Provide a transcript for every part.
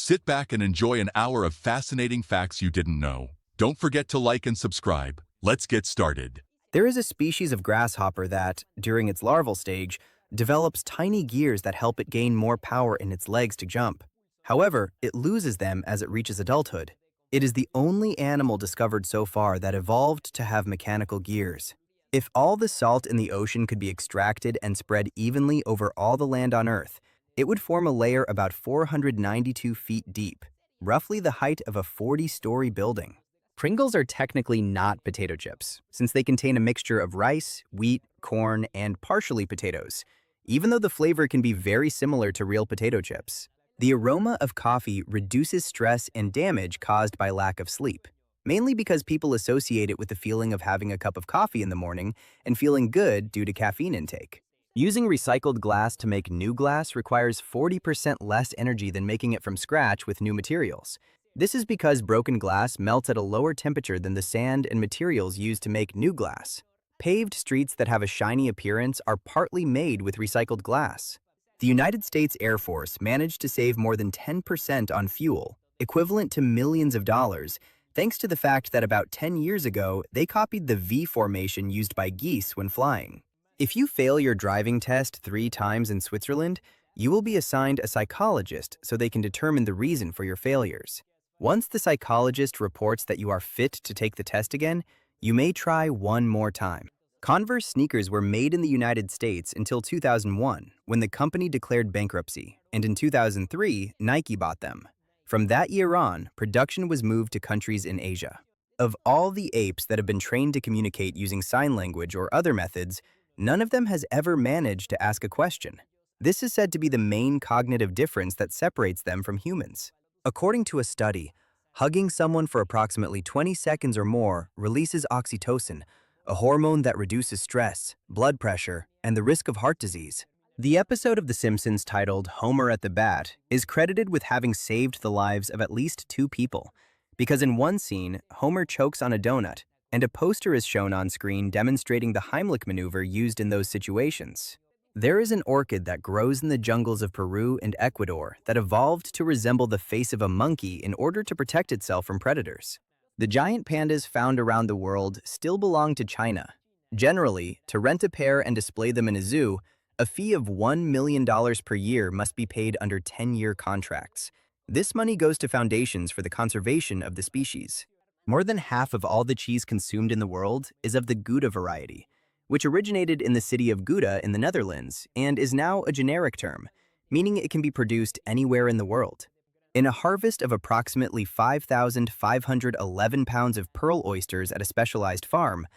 Sit back and enjoy an hour of fascinating facts you didn't know. Don't forget to like and subscribe. Let's get started. There is a species of grasshopper that, during its larval stage, develops tiny gears that help it gain more power in its legs to jump. However, it loses them as it reaches adulthood. It is the only animal discovered so far that evolved to have mechanical gears. If all the salt in the ocean could be extracted and spread evenly over all the land on Earth, it would form a layer about 492 feet deep, roughly the height of a 40-story building. Pringles are technically not potato chips, since they contain a mixture of rice, wheat, corn, and partially potatoes, even though the flavor can be very similar to real potato chips. The aroma of coffee reduces stress and damage caused by lack of sleep, mainly because people associate it with the feeling of having a cup of coffee in the morning and feeling good due to caffeine intake. Using recycled glass to make new glass requires 40% less energy than making it from scratch with new materials. This is because broken glass melts at a lower temperature than the sand and materials used to make new glass. Paved streets that have a shiny appearance are partly made with recycled glass. The United States Air Force managed to save more than 10% on fuel, equivalent to millions of dollars, thanks to the fact that about 10 years ago, they copied the V formation used by geese when flying. If you fail your driving test 3 times in Switzerland, you will be assigned a psychologist so they can determine the reason for your failures. Once the psychologist reports that you are fit to take the test again, you may try one more time. Converse sneakers were made in the United States until 2001, when the company declared bankruptcy, and in 2003, Nike bought them. From that year on, production was moved to countries in Asia. Of all the apes that have been trained to communicate using sign language or other methods, none of them has ever managed to ask a question. This is said to be the main cognitive difference that separates them from humans. According to a study, hugging someone for approximately 20 seconds or more releases oxytocin, a hormone that reduces stress, blood pressure, and the risk of heart disease. The episode of The Simpsons titled Homer at the Bat is credited with having saved the lives of at least 2 people, because in one scene, Homer chokes on a donut, and a poster is shown on screen demonstrating the Heimlich maneuver used in those situations. There is an orchid that grows in the jungles of Peru and Ecuador that evolved to resemble the face of a monkey in order to protect itself from predators. The giant pandas found around the world still belong to China. Generally, to rent a pair and display them in a zoo, a fee of $1 million per year must be paid under 10-year contracts. This money goes to foundations for the conservation of the species. More than half of all the cheese consumed in the world is of the Gouda variety, which originated in the city of Gouda in the Netherlands and is now a generic term, meaning it can be produced anywhere in the world. In a harvest of approximately 5,511 pounds of pearl oysters at a specialized farm,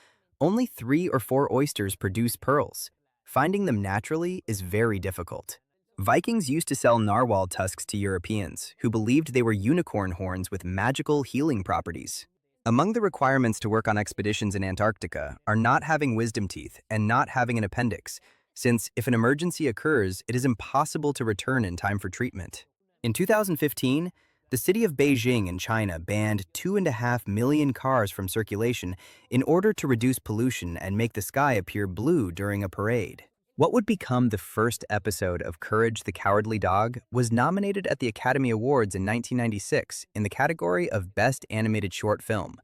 only 3 or 4 oysters produce pearls. Finding them naturally is very difficult. Vikings used to sell narwhal tusks to Europeans, who believed they were unicorn horns with magical healing properties. Among the requirements to work on expeditions in Antarctica are not having wisdom teeth and not having an appendix, since if an emergency occurs, it is impossible to return in time for treatment. In 2015, the city of Beijing in China banned 2.5 million cars from circulation in order to reduce pollution and make the sky appear blue during a parade. What would become the first episode of Courage the Cowardly Dog was nominated at the Academy Awards in 1996 in the category of Best Animated Short Film,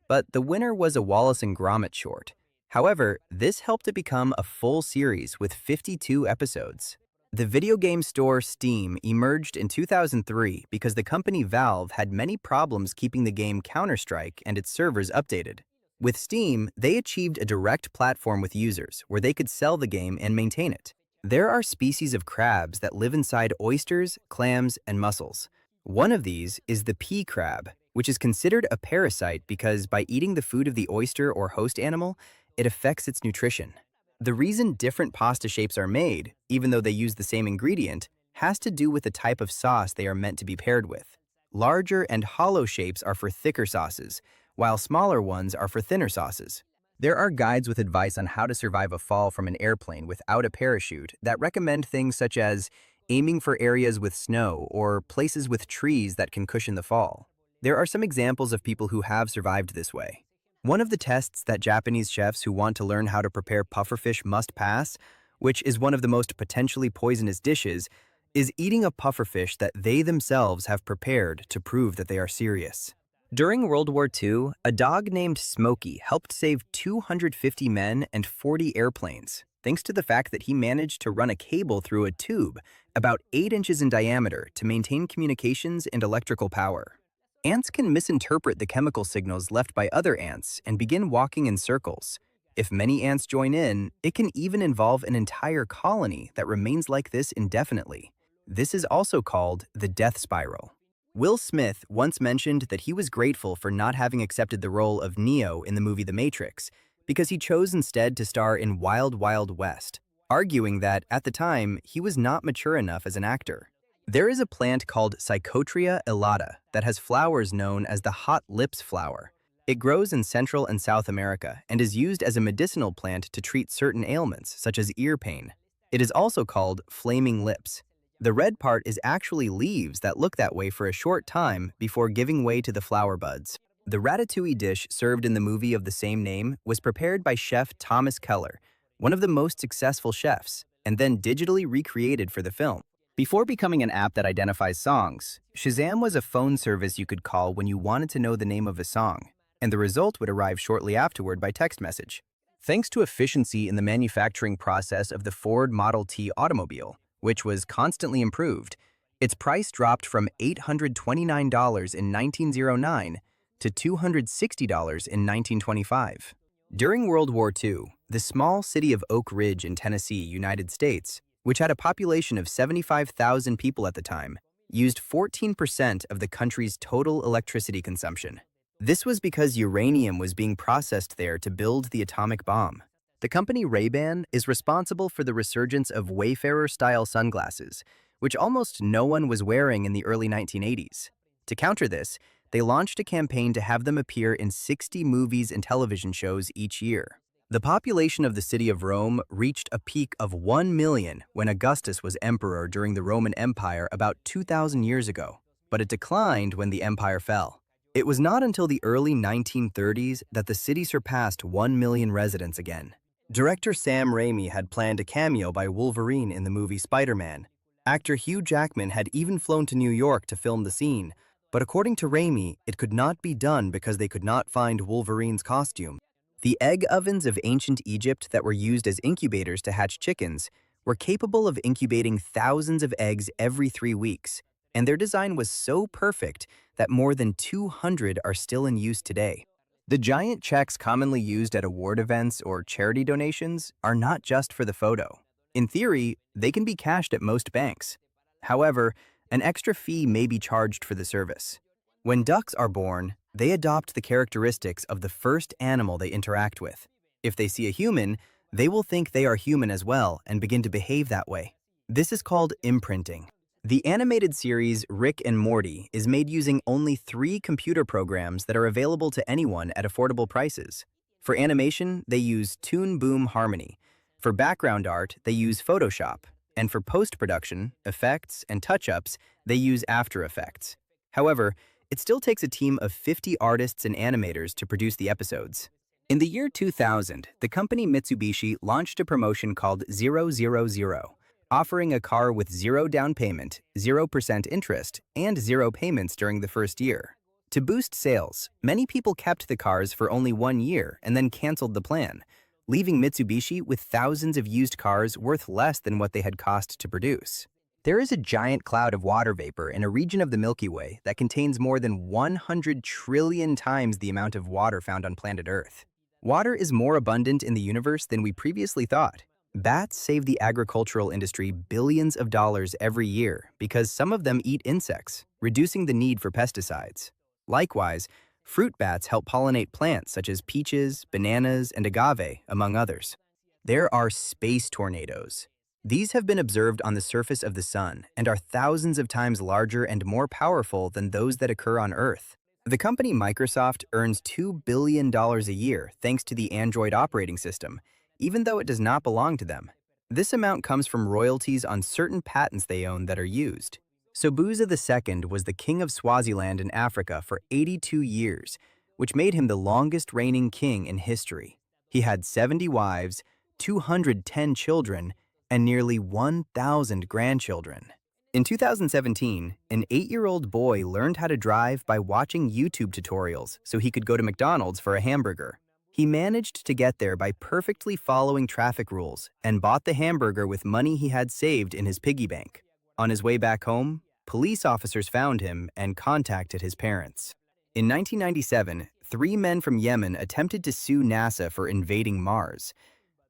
but the winner was a Wallace and Gromit short. However, this helped it become a full series with 52 episodes. The video game store Steam emerged in 2003 because the company Valve had many problems keeping the game Counter-Strike and its servers updated. With Steam, they achieved a direct platform with users where they could sell the game and maintain it. There are species of crabs that live inside oysters, clams, and mussels. One of these is the pea crab, which is considered a parasite because by eating the food of the oyster or host animal, it affects its nutrition. The reason different pasta shapes are made, even though they use the same ingredient, has to do with the type of sauce they are meant to be paired with. Larger and hollow shapes are for thicker sauces, while smaller ones are for thinner sauces. There are guides with advice on how to survive a fall from an airplane without a parachute that recommend things such as aiming for areas with snow or places with trees that can cushion the fall. There are some examples of people who have survived this way. One of the tests that Japanese chefs who want to learn how to prepare pufferfish must pass, which is one of the most potentially poisonous dishes, is eating a pufferfish that they themselves have prepared to prove that they are serious. During World War II, a dog named Smokey helped save 250 men and 40 airplanes, thanks to the fact that he managed to run a cable through a tube about 8 inches in diameter to maintain communications and electrical power. Ants can misinterpret the chemical signals left by other ants and begin walking in circles. If many ants join in, it can even involve an entire colony that remains like this indefinitely. This is also called the death spiral. Will Smith once mentioned that he was grateful for not having accepted the role of Neo in the movie The Matrix because he chose instead to star in Wild Wild West, arguing that, at the time, he was not mature enough as an actor. There is a plant called Psychotria elata that has flowers known as the hot lips flower. It grows in Central and South America and is used as a medicinal plant to treat certain ailments, such as ear pain. It is also called flaming lips. The red part is actually leaves that look that way for a short time before giving way to the flower buds. The ratatouille dish served in the movie of the same name was prepared by chef Thomas Keller, one of the most successful chefs, and then digitally recreated for the film. Before becoming an app that identifies songs, Shazam was a phone service you could call when you wanted to know the name of a song, and the result would arrive shortly afterward by text message. Thanks to efficiency in the manufacturing process of the Ford Model T automobile, which was constantly improved, its price dropped from $829 in 1909 to $260 in 1925. During World War II, the small city of Oak Ridge in Tennessee, United States, which had a population of 75,000 people at the time, used 14% of the country's total electricity consumption. This was because uranium was being processed there to build the atomic bomb. The company Ray-Ban is responsible for the resurgence of Wayfarer-style sunglasses, which almost no one was wearing in the early 1980s. To counter this, they launched a campaign to have them appear in 60 movies and television shows each year. The population of the city of Rome reached a peak of 1 million when Augustus was emperor during the Roman Empire about 2,000 years ago, but it declined when the empire fell. It was not until the early 1930s that the city surpassed 1 million residents again. Director Sam Raimi had planned a cameo by Wolverine in the movie Spider-Man. Actor Hugh Jackman had even flown to New York to film the scene, but according to Raimi, it could not be done because they could not find Wolverine's costume. The egg ovens of ancient Egypt that were used as incubators to hatch chickens were capable of incubating thousands of eggs every 3 weeks, and their design was so perfect that more than 200 are still in use today. The giant checks commonly used at award events or charity donations are not just for the photo. In theory, they can be cashed at most banks. However, an extra fee may be charged for the service. When ducks are born, they adopt the characteristics of the first animal they interact with. If they see a human, they will think they are human as well and begin to behave that way. This is called imprinting. The animated series Rick and Morty is made using only 3 computer programs that are available to anyone at affordable prices. For animation, they use Toon Boom Harmony. For background art, they use Photoshop. And for post-production, effects, and touch-ups, they use After Effects. However, it still takes a team of 50 artists and animators to produce the episodes. In the year 2000, the company Mitsubishi launched a promotion called 000, offering a car with 0 down payment, 0% interest, and 0 payments during the first year. To boost sales, many people kept the cars for only 1 year and then canceled the plan, leaving Mitsubishi with thousands of used cars worth less than what they had cost to produce. There is a giant cloud of water vapor in a region of the Milky Way that contains more than 100 trillion times the amount of water found on planet Earth. Water is more abundant in the universe than we previously thought. Bats save the agricultural industry billions of dollars every year because some of them eat insects, reducing the need for pesticides. Likewise, fruit bats help pollinate plants such as peaches, bananas, and agave, among others. There are space tornadoes. These have been observed on the surface of the sun and are thousands of times larger and more powerful than those that occur on Earth. The company Microsoft earns $2 billion a year thanks to the Android operating system, even though it does not belong to them. This amount comes from royalties on certain patents they own that are used. Sobhuza II was the king of Swaziland in Africa for 82 years, which made him the longest reigning king in history. He had 70 wives, 210 children, and nearly 1,000 grandchildren. In 2017, an 8-year-old boy learned how to drive by watching YouTube tutorials so he could go to McDonald's for a hamburger. He managed to get there by perfectly following traffic rules and bought the hamburger with money he had saved in his piggy bank. On his way back home, police officers found him and contacted his parents. In 1997, 3 men from Yemen attempted to sue NASA for invading Mars.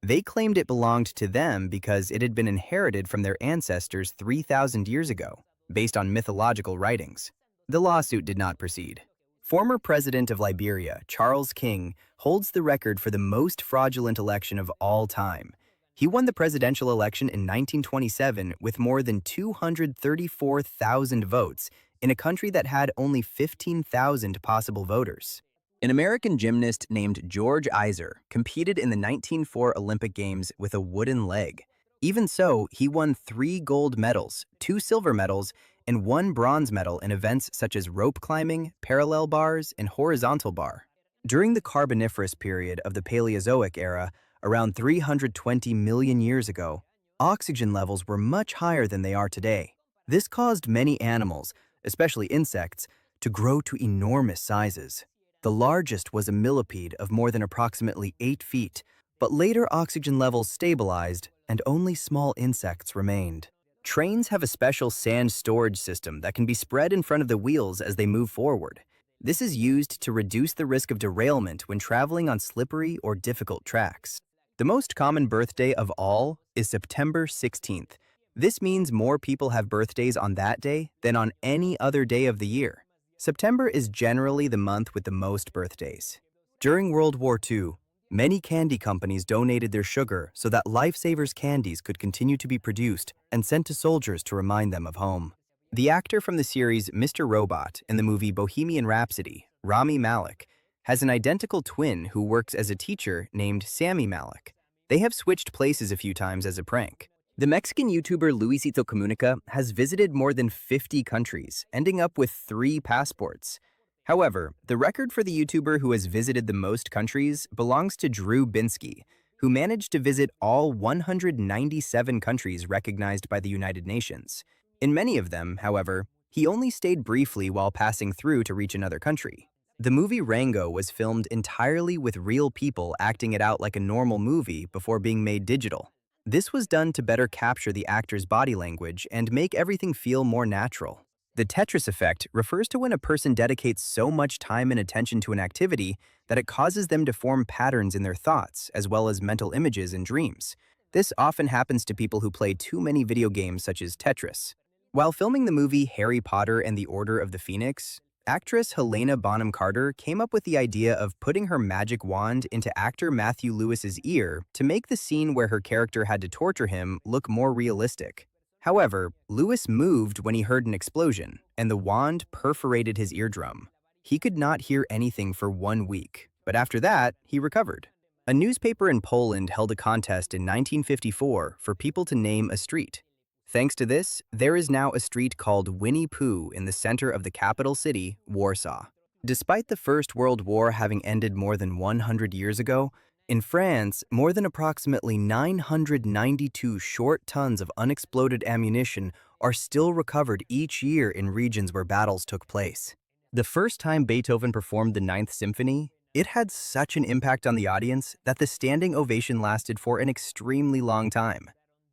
They claimed it belonged to them because it had been inherited from their ancestors 3,000 years ago, based on mythological writings. The lawsuit did not proceed. Former President of Liberia, Charles King, holds the record for the most fraudulent election of all time. He won the presidential election in 1927 with more than 234,000 votes in a country that had only 15,000 possible voters. An American gymnast named George Iser competed in the 1904 Olympic Games with a wooden leg. Even so, he won 3 gold medals, 2 silver medals, and 1 bronze medal in events such as rope climbing, parallel bars, and horizontal bar. During the Carboniferous period of the Paleozoic era, around 320 million years ago, oxygen levels were much higher than they are today. This caused many animals, especially insects, to grow to enormous sizes. The largest was a millipede of more than approximately 8 feet, but later oxygen levels stabilized and only small insects remained. Trains have a special sand storage system that can be spread in front of the wheels as they move forward. This is used to reduce the risk of derailment when traveling on slippery or difficult tracks. The most common birthday of all is September 16th. This means more people have birthdays on that day than on any other day of the year. September is generally the month with the most birthdays. During World War II, many candy companies donated their sugar so that Lifesavers candies could continue to be produced and sent to soldiers to remind them of home. The actor from the series Mr. Robot in the movie Bohemian Rhapsody, Rami Malek, has an identical twin who works as a teacher named Sammy Malek. They have switched places a few times as a prank. The Mexican YouTuber Luisito Comunica has visited more than 50 countries, ending up with 3 passports. However, the record for the YouTuber who has visited the most countries belongs to Drew Binsky, who managed to visit all 197 countries recognized by the United Nations. In many of them, however, he only stayed briefly while passing through to reach another country. The movie Rango was filmed entirely with real people acting it out like a normal movie before being made digital. This was done to better capture the actor's body language and make everything feel more natural. The Tetris effect refers to when a person dedicates so much time and attention to an activity that it causes them to form patterns in their thoughts, as well as mental images and dreams. This often happens to people who play too many video games such as Tetris. While filming the movie Harry Potter and the Order of the Phoenix, actress Helena Bonham Carter came up with the idea of putting her magic wand into actor Matthew Lewis's ear to make the scene where her character had to torture him look more realistic. However, Lewis moved when he heard an explosion, and the wand perforated his eardrum. He could not hear anything for 1 week, but after that, he recovered. A newspaper in Poland held a contest in 1954 for people to name a street. Thanks to this, there is now a street called Winnie Pooh in the center of the capital city, Warsaw. Despite the First World War having ended more than 100 years ago, in France, more than approximately 992 short tons of unexploded ammunition are still recovered each year in regions where battles took place. The first time Beethoven performed the Ninth Symphony, it had such an impact on the audience that the standing ovation lasted for an extremely long time.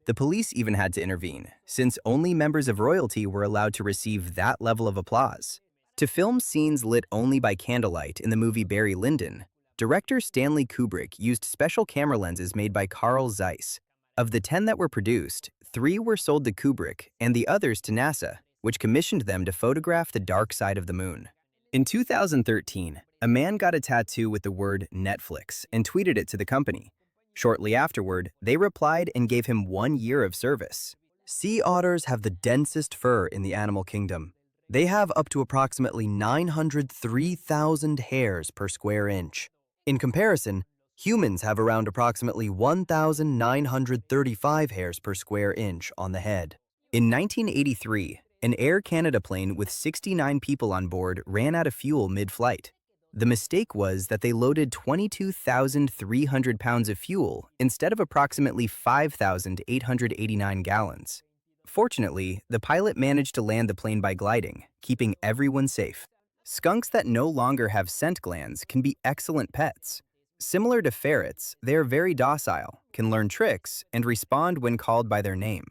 The police even had to intervene, since only members of royalty were allowed to receive that level of applause. To film scenes lit only by candlelight in the movie Barry Lyndon, director Stanley Kubrick used special camera lenses made by Carl Zeiss. Of the 10 that were produced, 3 were sold to Kubrick and the others to NASA, which commissioned them to photograph the dark side of the moon. In 2013, a man got a tattoo with the word Netflix and tweeted it to the company. Shortly afterward, they replied and gave him 1 year of service. Sea otters have the densest fur in the animal kingdom. They have up to approximately 903,000 hairs per square inch. In comparison, humans have around approximately 1,935 hairs per square inch on the head. In 1983, an Air Canada plane with 69 people on board ran out of fuel mid-flight. The mistake was that they loaded 22,300 pounds of fuel instead of approximately 5,889 gallons. Fortunately, the pilot managed to land the plane by gliding, keeping everyone safe. Skunks that no longer have scent glands can be excellent pets. Similar to ferrets, they are very docile, can learn tricks, and respond when called by their name.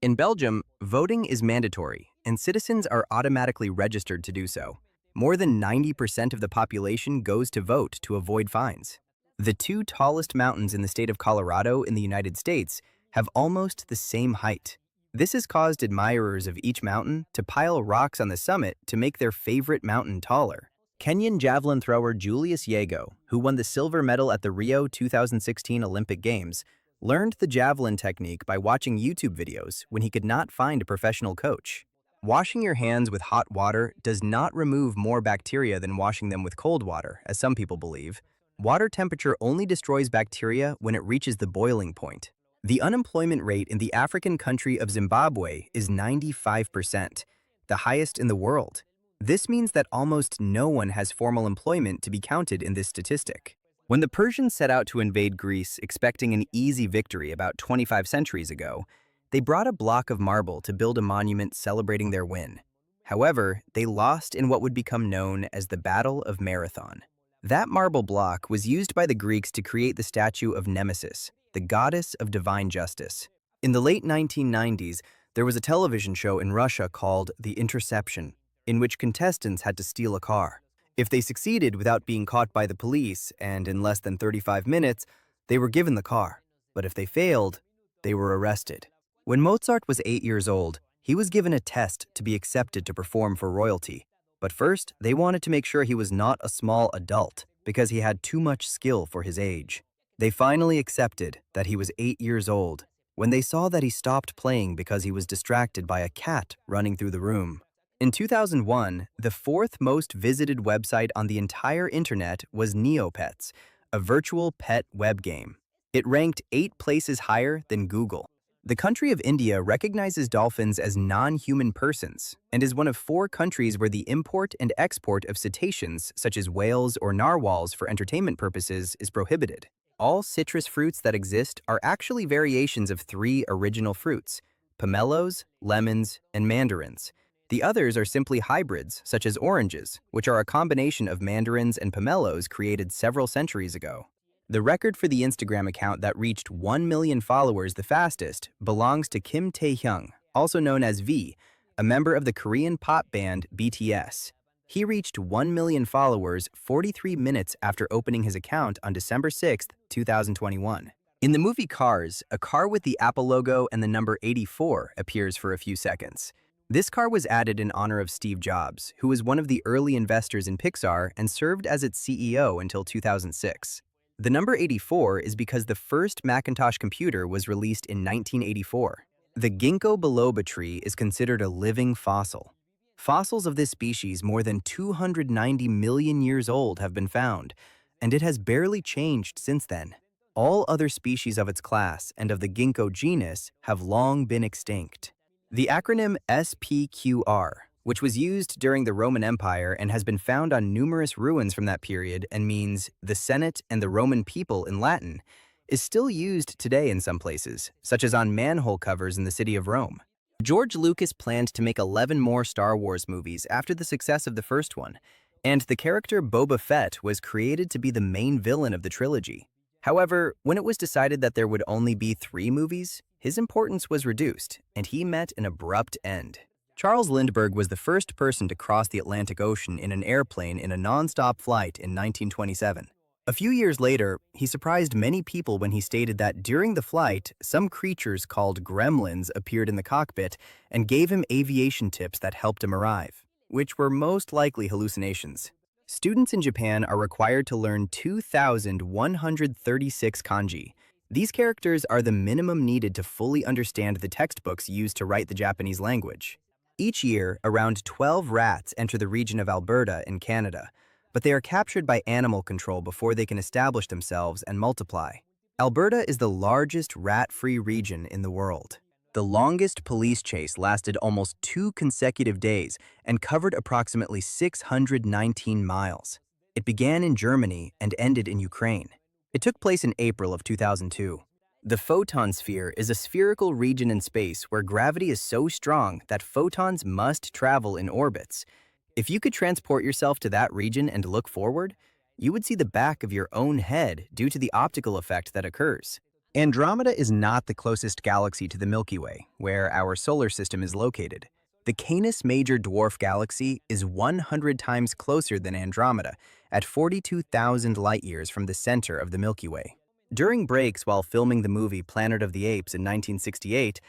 In Belgium, voting is mandatory, and citizens are automatically registered to do so. More than 90% of the population goes to vote to avoid fines. The two tallest mountains in the state of Colorado in the United States have almost the same height. This has caused admirers of each mountain to pile rocks on the summit to make their favorite mountain taller. Kenyan javelin thrower Julius Yego, who won the silver medal at the Rio 2016 Olympic Games, learned the javelin technique by watching YouTube videos when he could not find a professional coach. Washing your hands with hot water does not remove more bacteria than washing them with cold water, as some people believe. Water temperature only destroys bacteria when it reaches the boiling point. The unemployment rate in the African country of Zimbabwe is 95%, the highest in the world. This means that almost no one has formal employment to be counted in this statistic. When the Persians set out to invade Greece expecting an easy victory about 25 centuries ago, they brought a block of marble to build a monument celebrating their win. However, they lost in what would become known as the Battle of Marathon. That marble block was used by the Greeks to create the statue of Nemesis, the goddess of divine justice. In the late 1990s, there was a television show in Russia called The Interception, in which contestants had to steal a car. If they succeeded without being caught by the police and in less than 35 minutes, they were given the car. But if they failed, they were arrested. When Mozart was 8 years old, he was given a test to be accepted to perform for royalty. But first, they wanted to make sure he was not a small adult because he had too much skill for his age. They finally accepted that he was 8 years old when they saw that he stopped playing because he was distracted by a cat running through the room. In 2001, the fourth most visited website on the entire internet was Neopets, a virtual pet web game. It ranked 8 places higher than Google. The country of India recognizes dolphins as non-human persons and is one of 4 countries where the import and export of cetaceans, such as whales or narwhals for entertainment purposes, is prohibited. All citrus fruits that exist are actually variations of 3 original fruits: pomelos, lemons, and mandarins. The others are simply hybrids, such as oranges, which are a combination of mandarins and pomelos created several centuries ago. The record for the Instagram account that reached 1 million followers the fastest belongs to Kim Tae-hyung, also known as V, a member of the Korean pop band BTS. He reached 1 million followers 43 minutes after opening his account on December 6, 2021. In the movie Cars, a car with the Apple logo and the number 84 appears for a few seconds. This car was added in honor of Steve Jobs, who was one of the early investors in Pixar and served as its CEO until 2006. The number 84 is because the first Macintosh computer was released in 1984. The ginkgo biloba tree is considered a living fossil. Fossils of this species more than 290 million years old have been found, and it has barely changed since then. All other species of its class and of the ginkgo genus have long been extinct. The acronym SPQR, which was used during the Roman Empire and has been found on numerous ruins from that period and means the Senate and the Roman people in Latin, is still used today in some places, such as on manhole covers in the city of Rome. George Lucas planned to make 11 more Star Wars movies after the success of the first one, and the character Boba Fett was created to be the main villain of the trilogy. However, when it was decided that there would only be 3 movies, his importance was reduced, and he met an abrupt end. Charles Lindbergh was the first person to cross the Atlantic Ocean in an airplane in a non-stop flight in 1927. A few years later, he surprised many people when he stated that during the flight, some creatures called gremlins appeared in the cockpit and gave him aviation tips that helped him arrive, which were most likely hallucinations. Students in Japan are required to learn 2,136 kanji. These characters are the minimum needed to fully understand the textbooks used to write the Japanese language. Each year, around 12 rats enter the region of Alberta in Canada, but they are captured by animal control before they can establish themselves and multiply. Alberta is the largest rat-free region in the world. The longest police chase lasted almost 2 consecutive days and covered approximately 619 miles. It began in Germany and ended in Ukraine. It took place in April of 2002. The photon sphere is a spherical region in space where gravity is so strong that photons must travel in orbits. If you could transport yourself to that region and look forward, you would see the back of your own head due to the optical effect that occurs. Andromeda is not the closest galaxy to the Milky Way, where our solar system is located. The Canis Major Dwarf Galaxy is 100 times closer than Andromeda, at 42,000 light-years from the center of the Milky Way. During breaks while filming the movie Planet of the Apes in 1968,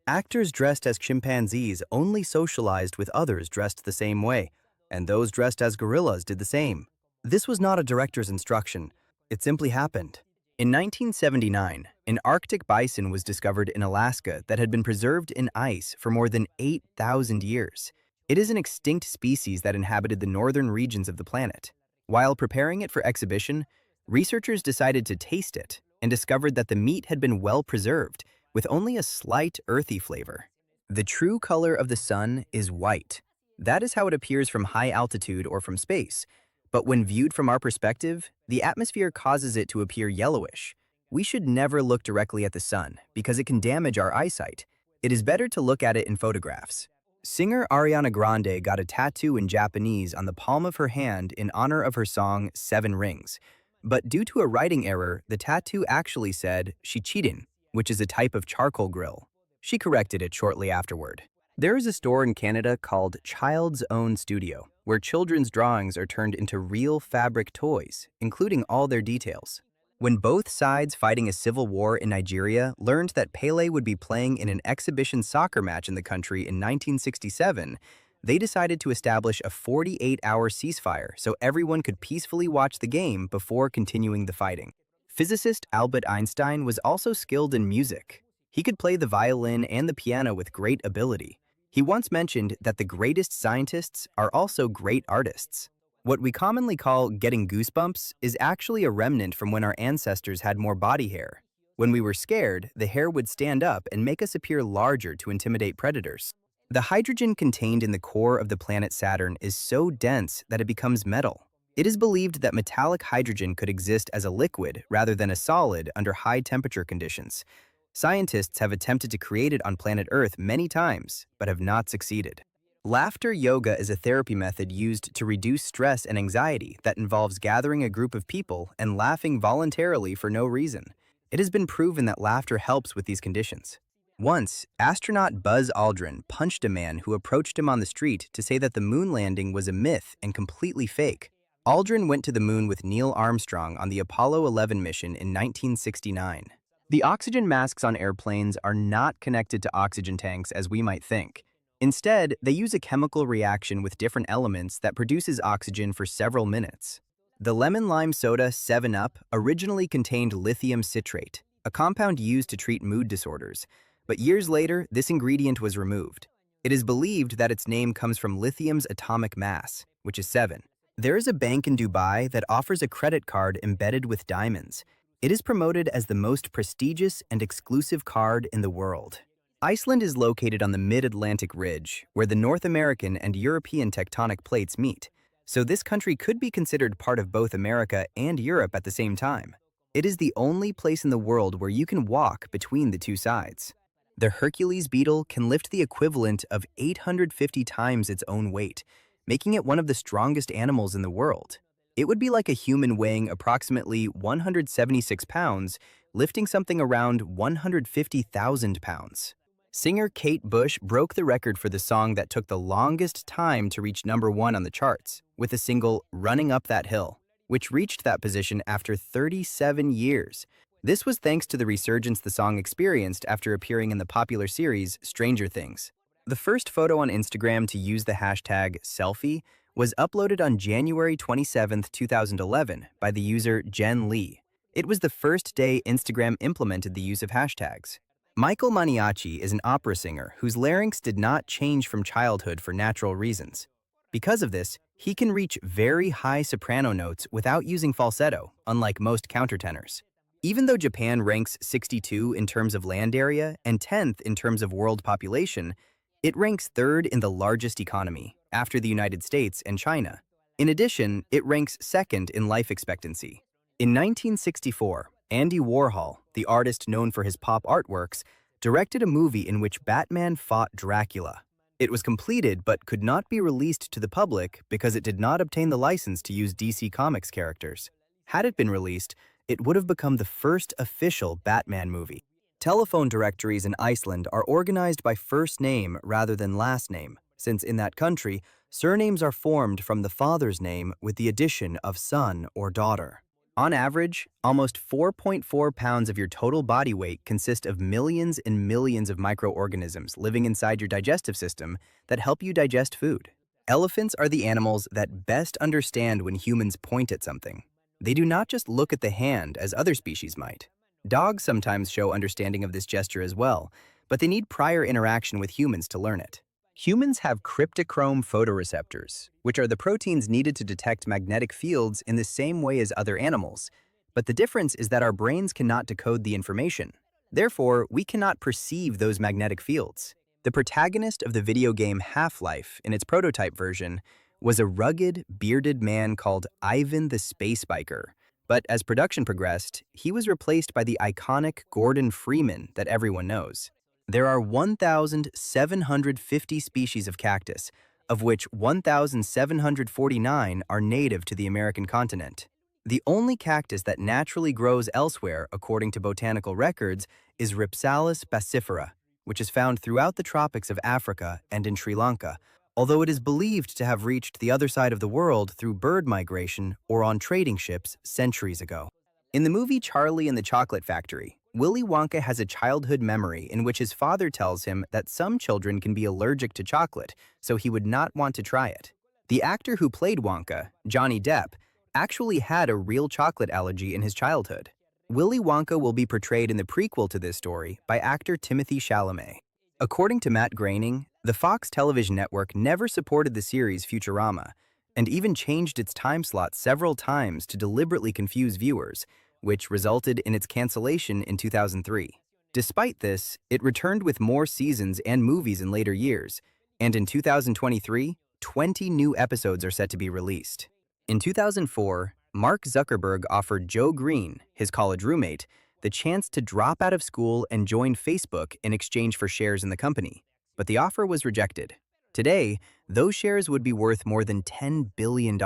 actors dressed as chimpanzees only socialized with others dressed the same way, and those dressed as gorillas did the same. This was not a director's instruction. It simply happened. In 1979, an Arctic bison was discovered in Alaska that had been preserved in ice for more than 8,000 years. It is an extinct species that inhabited the northern regions of the planet. While preparing it for exhibition, researchers decided to taste it and discovered that the meat had been well preserved, with only a slight earthy flavor. The true color of the sun is white. That is how it appears from high altitude or from space. But when viewed from our perspective, the atmosphere causes it to appear yellowish. We should never look directly at the sun because it can damage our eyesight. It is better to look at it in photographs. Singer Ariana Grande got a tattoo in Japanese on the palm of her hand in honor of her song Seven Rings. But due to a writing error, the tattoo actually said shichirin, which is a type of charcoal grill. She corrected it shortly afterward. There is a store in Canada called Child's Own Studio, where children's drawings are turned into real fabric toys, including all their details. When both sides fighting a civil war in Nigeria learned that Pele would be playing in an exhibition soccer match in the country in 1967, they decided to establish a 48-hour ceasefire so everyone could peacefully watch the game before continuing the fighting. Physicist Albert Einstein was also skilled in music. He could play the violin and the piano with great ability. He once mentioned that the greatest scientists are also great artists. What we commonly call getting goosebumps is actually a remnant from when our ancestors had more body hair. When we were scared, the hair would stand up and make us appear larger to intimidate predators. The hydrogen contained in the core of the planet Saturn is so dense that it becomes metal. It is believed that metallic hydrogen could exist as a liquid rather than a solid under high temperature conditions. Scientists have attempted to create it on planet Earth many times, but have not succeeded. Laughter yoga is a therapy method used to reduce stress and anxiety that involves gathering a group of people and laughing voluntarily for no reason. It has been proven that laughter helps with these conditions. Once, astronaut Buzz Aldrin punched a man who approached him on the street to say that the moon landing was a myth and completely fake. Aldrin went to the moon with Neil Armstrong on the Apollo 11 mission in 1969. The oxygen masks on airplanes are not connected to oxygen tanks as we might think. Instead, they use a chemical reaction with different elements that produces oxygen for several minutes. The lemon-lime soda 7-Up originally contained lithium citrate, a compound used to treat mood disorders. But years later, this ingredient was removed. It is believed that its name comes from lithium's atomic mass, which is 7. There is a bank in Dubai that offers a credit card embedded with diamonds. It is promoted as the most prestigious and exclusive card in the world. Iceland is located on the mid-Atlantic ridge, where the North American and European tectonic plates meet, so this country could be considered part of both America and Europe at the same time. It is the only place in the world where you can walk between the two sides. The Hercules beetle can lift the equivalent of 850 times its own weight, making it one of the strongest animals in the world. It would be like a human weighing approximately 176 pounds, lifting something around 150,000 pounds. Singer Kate Bush broke the record for the song that took the longest time to reach #1 on the charts, with the single Running Up That Hill, which reached that position after 37 years. This was thanks to the resurgence the song experienced after appearing in the popular series Stranger Things. The first photo on Instagram to use the hashtag selfie was uploaded on January 27, 2011 by the user Jen Lee. It was the first day Instagram implemented the use of hashtags. Michael Maniaci is an opera singer whose larynx did not change from childhood for natural reasons. Because of this, he can reach very high soprano notes without using falsetto, unlike most countertenors. Even though Japan ranks 62 in terms of land area and 10th in terms of world population, it ranks 3rd in the largest economy, after the United States and China. In addition, it ranks 2nd in life expectancy. In 1964, Andy Warhol, the artist known for his pop artworks, directed a movie in which Batman fought Dracula. It was completed but could not be released to the public because it did not obtain the license to use DC Comics characters. Had it been released, it would have become the first official Batman movie. Telephone directories in Iceland are organized by first name rather than last name, since in that country, surnames are formed from the father's name with the addition of son or daughter. On average, almost 4.4 pounds of your total body weight consist of millions and millions of microorganisms living inside your digestive system that help you digest food. Elephants are the animals that best understand when humans point at something. They do not just look at the hand as other species might. Dogs sometimes show understanding of this gesture as well, but they need prior interaction with humans to learn it. Humans have cryptochrome photoreceptors, which are the proteins needed to detect magnetic fields in the same way as other animals. But the difference is that our brains cannot decode the information. Therefore, we cannot perceive those magnetic fields. The protagonist of the video game Half-Life, in its prototype version, was a rugged, bearded man called Ivan the Space Biker. But as production progressed, he was replaced by the iconic Gordon Freeman that everyone knows. There are 1,750 species of cactus, of which 1,749 are native to the American continent. The only cactus that naturally grows elsewhere, according to botanical records, is Rhipsalis bacifera, which is found throughout the tropics of Africa and in Sri Lanka, although it is believed to have reached the other side of the world through bird migration or on trading ships centuries ago. In the movie Charlie and the Chocolate Factory, Willy Wonka has a childhood memory in which his father tells him that some children can be allergic to chocolate, so he would not want to try it. The actor who played Wonka, Johnny Depp, actually had a real chocolate allergy in his childhood. Willy Wonka will be portrayed in the prequel to this story by actor Timothée Chalamet. According to Matt Groening, the Fox television network never supported the series Futurama, and even changed its time slot several times to deliberately confuse viewers, which resulted in its cancellation in 2003. Despite this, it returned with more seasons and movies in later years, and in 2023, 20 new episodes are set to be released. In 2004, Mark Zuckerberg offered Joe Green, his college roommate, the chance to drop out of school and join Facebook in exchange for shares in the company, but the offer was rejected. Today, those shares would be worth more than $10 billion.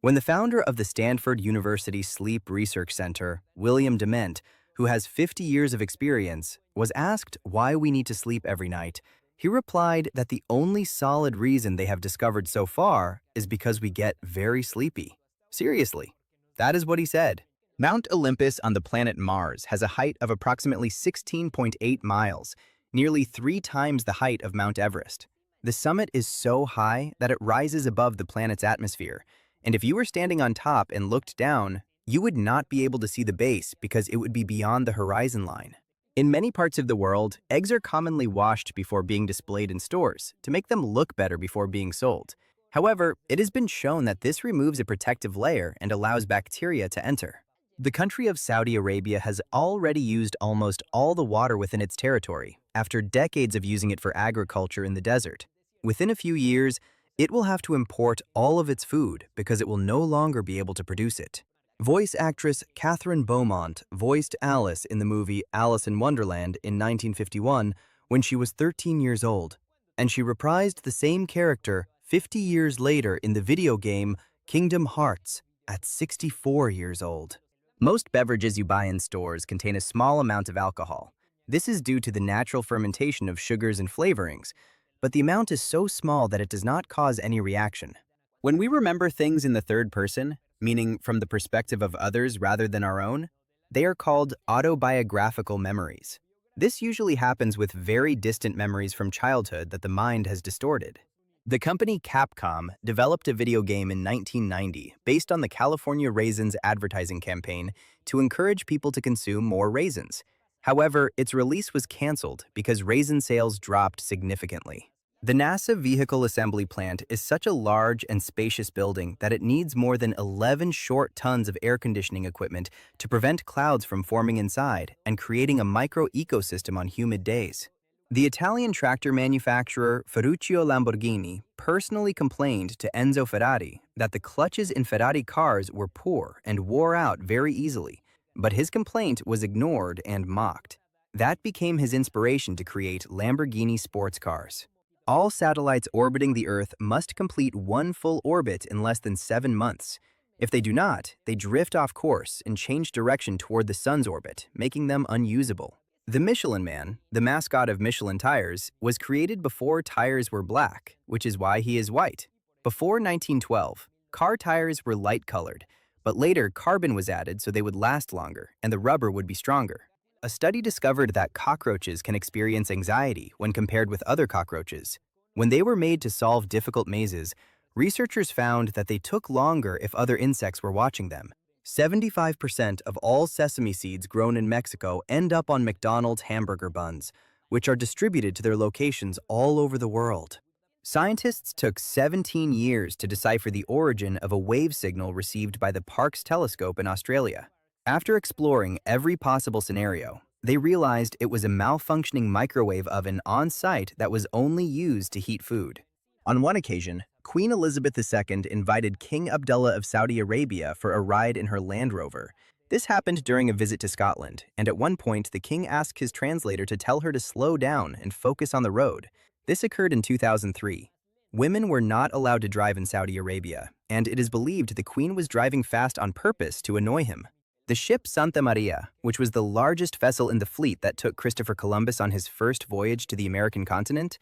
When the founder of the Stanford University Sleep Research Center, William Dement, who has 50 years of experience, was asked why we need to sleep every night, he replied that the only solid reason they have discovered so far is because we get very sleepy. Seriously, that is what he said. Mount Olympus on the planet Mars has a height of approximately 16.8 miles, nearly 3 times the height of Mount Everest. The summit is so high that it rises above the planet's atmosphere, and if you were standing on top and looked down, you would not be able to see the base because it would be beyond the horizon line. In many parts of the world, eggs are commonly washed before being displayed in stores to make them look better before being sold. However, it has been shown that this removes a protective layer and allows bacteria to enter. The country of Saudi Arabia has already used almost all the water within its territory, after decades of using it for agriculture in the desert. Within a few years, it will have to import all of its food because it will no longer be able to produce it. Voice actress Catherine Beaumont voiced Alice in the movie Alice in Wonderland in 1951 when she was 13 years old, and she reprised the same character 50 years later in the video game Kingdom Hearts at 64 years old. Most beverages you buy in stores contain a small amount of alcohol. This is due to the natural fermentation of sugars and flavorings, but the amount is so small that it does not cause any reaction. When we remember things in the third person, meaning from the perspective of others rather than our own, they are called autobiographical memories. This usually happens with very distant memories from childhood that the mind has distorted. The company Capcom developed a video game in 1990 based on the California Raisins advertising campaign to encourage people to consume more raisins. However, its release was canceled because raisin sales dropped significantly. The NASA Vehicle Assembly Plant is such a large and spacious building that it needs more than 11 short tons of air conditioning equipment to prevent clouds from forming inside and creating a micro-ecosystem on humid days. The Italian tractor manufacturer Ferruccio Lamborghini personally complained to Enzo Ferrari that the clutches in Ferrari cars were poor and wore out very easily, But his complaint was ignored and mocked. That became his inspiration to create Lamborghini sports cars. All satellites orbiting the Earth must complete one full orbit in less than 7 months. If they do not, they drift off course and change direction toward the Sun's orbit, making them unusable. The Michelin Man, the mascot of Michelin tires, was created before tires were black, which is why he is white. Before 1912, car tires were light-colored, but later carbon was added so they would last longer and the rubber would be stronger. A study discovered that cockroaches can experience anxiety when compared with other cockroaches. When they were made to solve difficult mazes, researchers found that they took longer if other insects were watching them. 75% of all sesame seeds grown in Mexico end up on McDonald's hamburger buns, which are distributed to their locations all over the world. Scientists took 17 years to decipher the origin of a wave signal received by the Parkes telescope in Australia. After exploring every possible scenario, they realized it was a malfunctioning microwave oven on site that was only used to heat food. On one occasion, Queen Elizabeth II invited King Abdullah of Saudi Arabia for a ride in her Land Rover. This happened during a visit to Scotland, and at one point the king asked his translator to tell her to slow down and focus on the road. This occurred in 2003. Women were not allowed to drive in Saudi Arabia, and it is believed the queen was driving fast on purpose to annoy him. The ship Santa Maria, which was the largest vessel in the fleet that took Christopher Columbus on his first voyage to the American continent,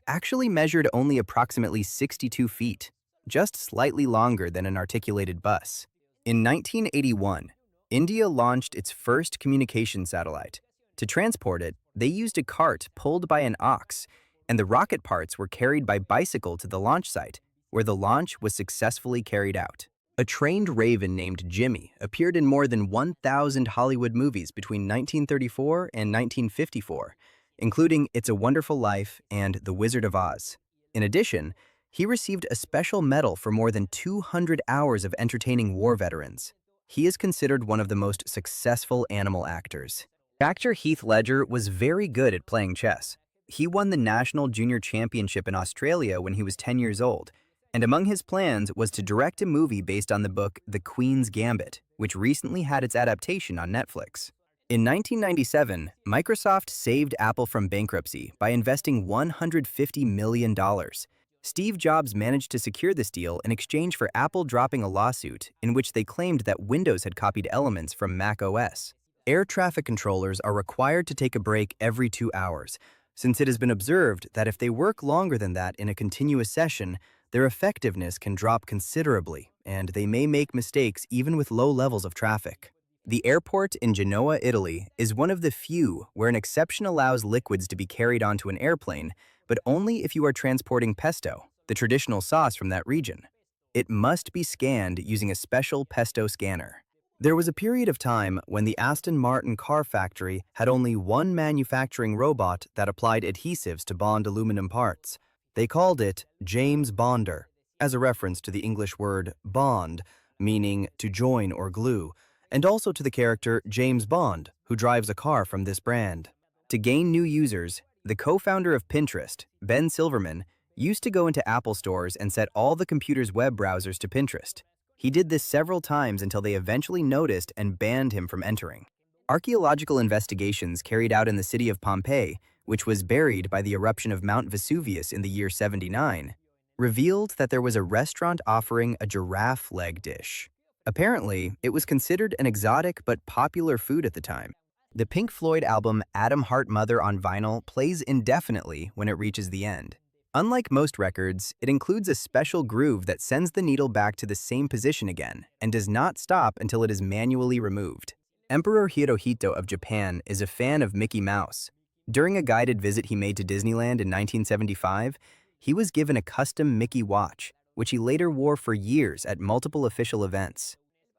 actually measured only approximately 62 feet, just slightly longer than an articulated bus. In 1981, India launched its first communication satellite. To transport it, they used a cart pulled by an ox, and the rocket parts were carried by bicycle to the launch site, where the launch was successfully carried out. A trained raven named Jimmy appeared in more than 1,000 Hollywood movies between 1934 and 1954, including It's a Wonderful Life and The Wizard of Oz. In addition, he received a special medal for more than 200 hours of entertaining war veterans. He is considered one of the most successful animal actors. Actor Heath Ledger was very good at playing chess. He won the National Junior Championship in Australia when he was 10 years old, and among his plans was to direct a movie based on the book The Queen's Gambit, which recently had its adaptation on Netflix. In 1997, Microsoft saved Apple from bankruptcy by investing $150 million. Steve Jobs managed to secure this deal in exchange for Apple dropping a lawsuit in which they claimed that Windows had copied elements from Mac OS. Air traffic controllers are required to take a break every 2 hours, since it has been observed that if they work longer than that in a continuous session, their effectiveness can drop considerably, and they may make mistakes even with low levels of traffic. The airport in Genoa, Italy, is one of the few where an exception allows liquids to be carried onto an airplane, but only if you are transporting pesto, the traditional sauce from that region. It must be scanned using a special pesto scanner. There was a period of time when the Aston Martin car factory had only one manufacturing robot that applied adhesives to bond aluminum parts. They called it James Bonder, as a reference to the English word bond, meaning to join or glue, and also to the character James Bond, who drives a car from this brand. To gain new users, the co-founder of Pinterest, Ben Silverman, used to go into Apple stores and set all the computer's web browsers to Pinterest. He did this several times until they eventually noticed and banned him from entering. Archaeological investigations carried out in the city of Pompeii, which was buried by the eruption of Mount Vesuvius in the year 79, revealed that there was a restaurant offering a giraffe leg dish. Apparently, it was considered an exotic but popular food at the time. The Pink Floyd album Atom Heart Mother on vinyl plays indefinitely when it reaches the end. Unlike most records, it includes a special groove that sends the needle back to the same position again and does not stop until it is manually removed. Emperor Hirohito of Japan is a fan of Mickey Mouse. During a guided visit he made to Disneyland in 1975, he was given a custom Mickey watch, which he later wore for years at multiple official events.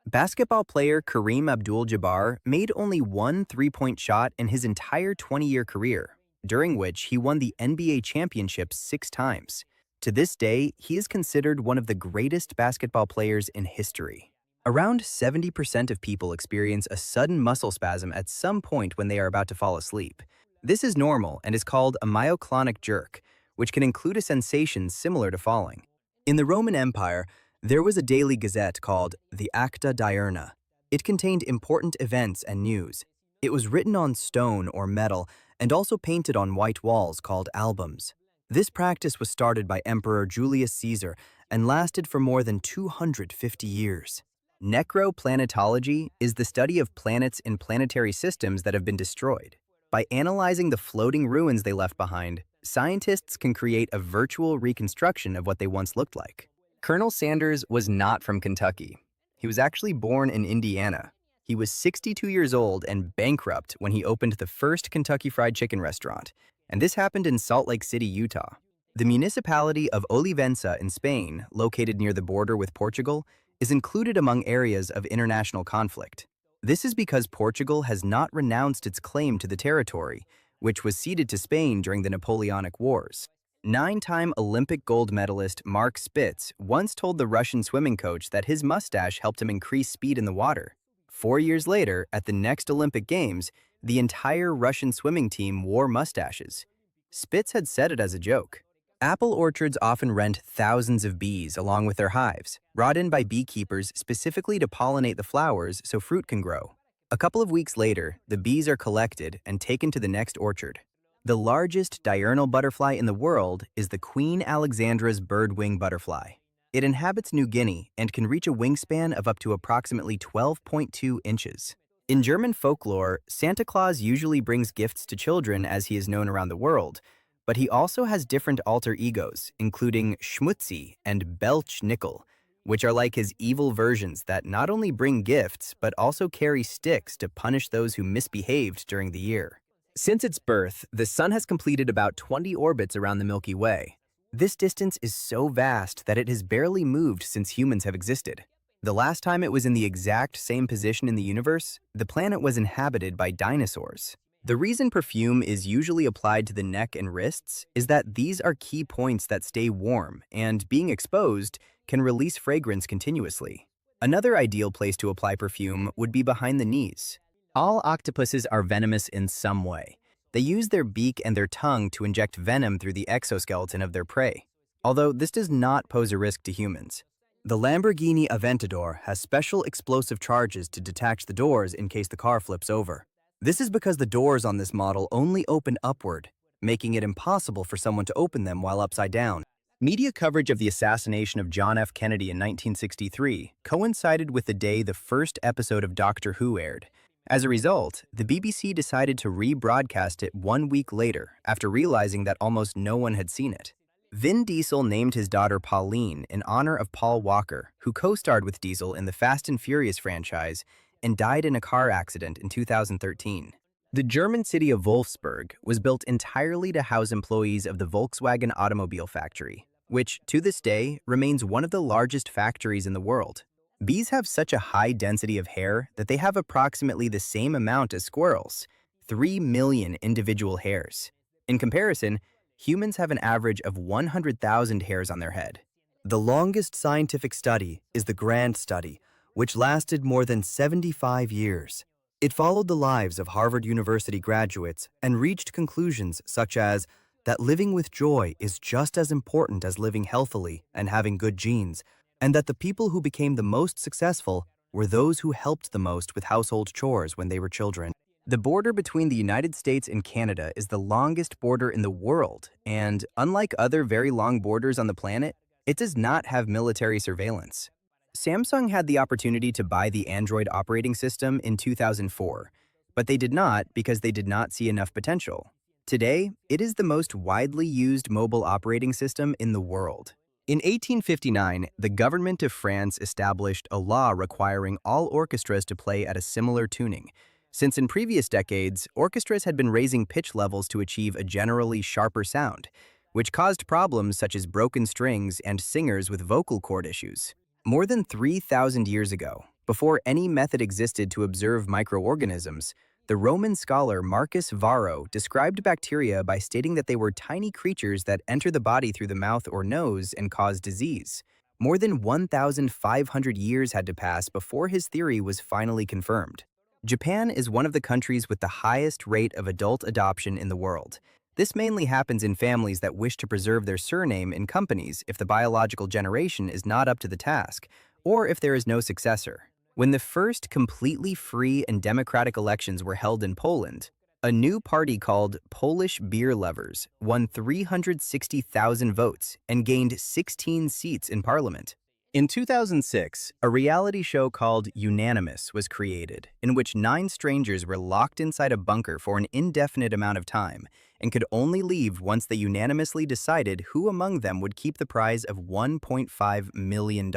Basketball player Kareem Abdul-Jabbar made only one three-point shot in his entire 20-year career, during which he won the NBA championship 6 times. To this day, he is considered one of the greatest basketball players in history. Around 70% of people experience a sudden muscle spasm at some point when they are about to fall asleep. This is normal and is called a myoclonic jerk, which can include a sensation similar to falling. In the Roman Empire, there was a daily gazette called the Acta Diurna. It contained important events and news. It was written on stone or metal and also painted on white walls called albums. This practice was started by Emperor Julius Caesar and lasted for more than 250 years. Necroplanetology is the study of planets in planetary systems that have been destroyed. By analyzing the floating ruins they left behind, scientists can create a virtual reconstruction of what they once looked like. Colonel Sanders was not from Kentucky. He was actually born in Indiana. He was 62 years old and bankrupt when he opened the first Kentucky Fried Chicken restaurant, and this happened in Salt Lake City, Utah. The municipality of Olivenza in Spain, located near the border with Portugal, is included among areas of international conflict. This is because Portugal has not renounced its claim to the territory, which was ceded to Spain during the Napoleonic Wars. Nine-time Olympic gold medalist Mark Spitz once told the Russian swimming coach that his mustache helped him increase speed in the water. 4 years later, at the next Olympic Games, the entire Russian swimming team wore mustaches. Spitz had said it as a joke. Apple orchards often rent thousands of bees along with their hives, brought in by beekeepers specifically to pollinate the flowers so fruit can grow. A couple of weeks later, the bees are collected and taken to the next orchard. The largest diurnal butterfly in the world is the Queen Alexandra's birdwing butterfly. It inhabits New Guinea and can reach a wingspan of up to approximately 12.2 inches. In German folklore, Santa Claus usually brings gifts to children as he is known around the world, but he also has different alter egos, including Schmutzi and Belchnickel, which are like his evil versions that not only bring gifts but also carry sticks to punish those who misbehaved during the year. Since its birth, the Sun has completed about 20 orbits around the Milky Way. This distance is so vast that it has barely moved since humans have existed. The last time it was in the exact same position in the universe, the planet was inhabited by dinosaurs. The reason perfume is usually applied to the neck and wrists is that these are key points that stay warm, and being exposed can release fragrance continuously. Another ideal place to apply perfume would be behind the knees. All octopuses are venomous in some way. They use their beak and their tongue to inject venom through the exoskeleton of their prey, although this does not pose a risk to humans. The Lamborghini Aventador has special explosive charges to detach the doors in case the car flips over. This is because the doors on this model only open upward, making it impossible for someone to open them while upside down. Media coverage of the assassination of John F. Kennedy in 1963 coincided with the day the first episode of Doctor Who aired. As a result, the BBC decided to rebroadcast it 1 week later after realizing that almost no one had seen it. Vin Diesel named his daughter Pauline in honor of Paul Walker, who co-starred with Diesel in the Fast and Furious franchise and died in a car accident in 2013. The German city of Wolfsburg was built entirely to house employees of the Volkswagen automobile factory, which, to this day, remains one of the largest factories in the world. Bees have such a high density of hair that they have approximately the same amount as squirrels, 3 million individual hairs. In comparison, humans have an average of 100,000 hairs on their head. The longest scientific study is the Grand Study, which lasted more than 75 years. It followed the lives of Harvard University graduates and reached conclusions such as that living with joy is just as important as living healthily and having good genes, and that the people who became the most successful were those who helped the most with household chores when they were children. The border between the United States and Canada is the longest border in the world, and unlike other very long borders on the planet, it does not have military surveillance. Samsung had the opportunity to buy the Android operating system in 2004, but they did not because they did not see enough potential. Today, it is the most widely used mobile operating system in the world. In 1859, the government of France established a law requiring all orchestras to play at a similar tuning, since in previous decades, orchestras had been raising pitch levels to achieve a generally sharper sound, which caused problems such as broken strings and singers with vocal cord issues. More than 3,000 years ago, before any method existed to observe microorganisms, the Roman scholar Marcus Varro described bacteria by stating that they were tiny creatures that enter the body through the mouth or nose and cause disease. More than 1,500 years had to pass before his theory was finally confirmed. Japan is one of the countries with the highest rate of adult adoption in the world. This mainly happens in families that wish to preserve their surname in companies if the biological generation is not up to the task, or if there is no successor. When the first completely free and democratic elections were held in Poland, a new party called Polish Beer Lovers won 360,000 votes and gained 16 seats in parliament. In 2006, a reality show called Unanimous was created, in which 9 strangers were locked inside a bunker for an indefinite amount of time and could only leave once they unanimously decided who among them would keep the prize of $1.5 million.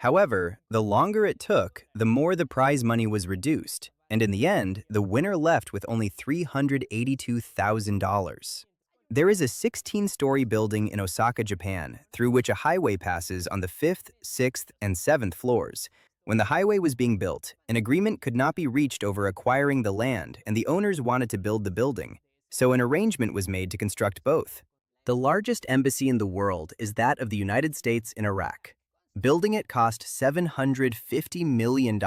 However, the longer it took, the more the prize money was reduced, and in the end, the winner left with only $382,000. There is a 16-story building in Osaka, Japan, through which a highway passes on the 5th, 6th, and 7th floors. When the highway was being built, an agreement could not be reached over acquiring the land, and the owners wanted to build the building, so an arrangement was made to construct both. The largest embassy in the world is that of the United States in Iraq. Building it cost $750 million,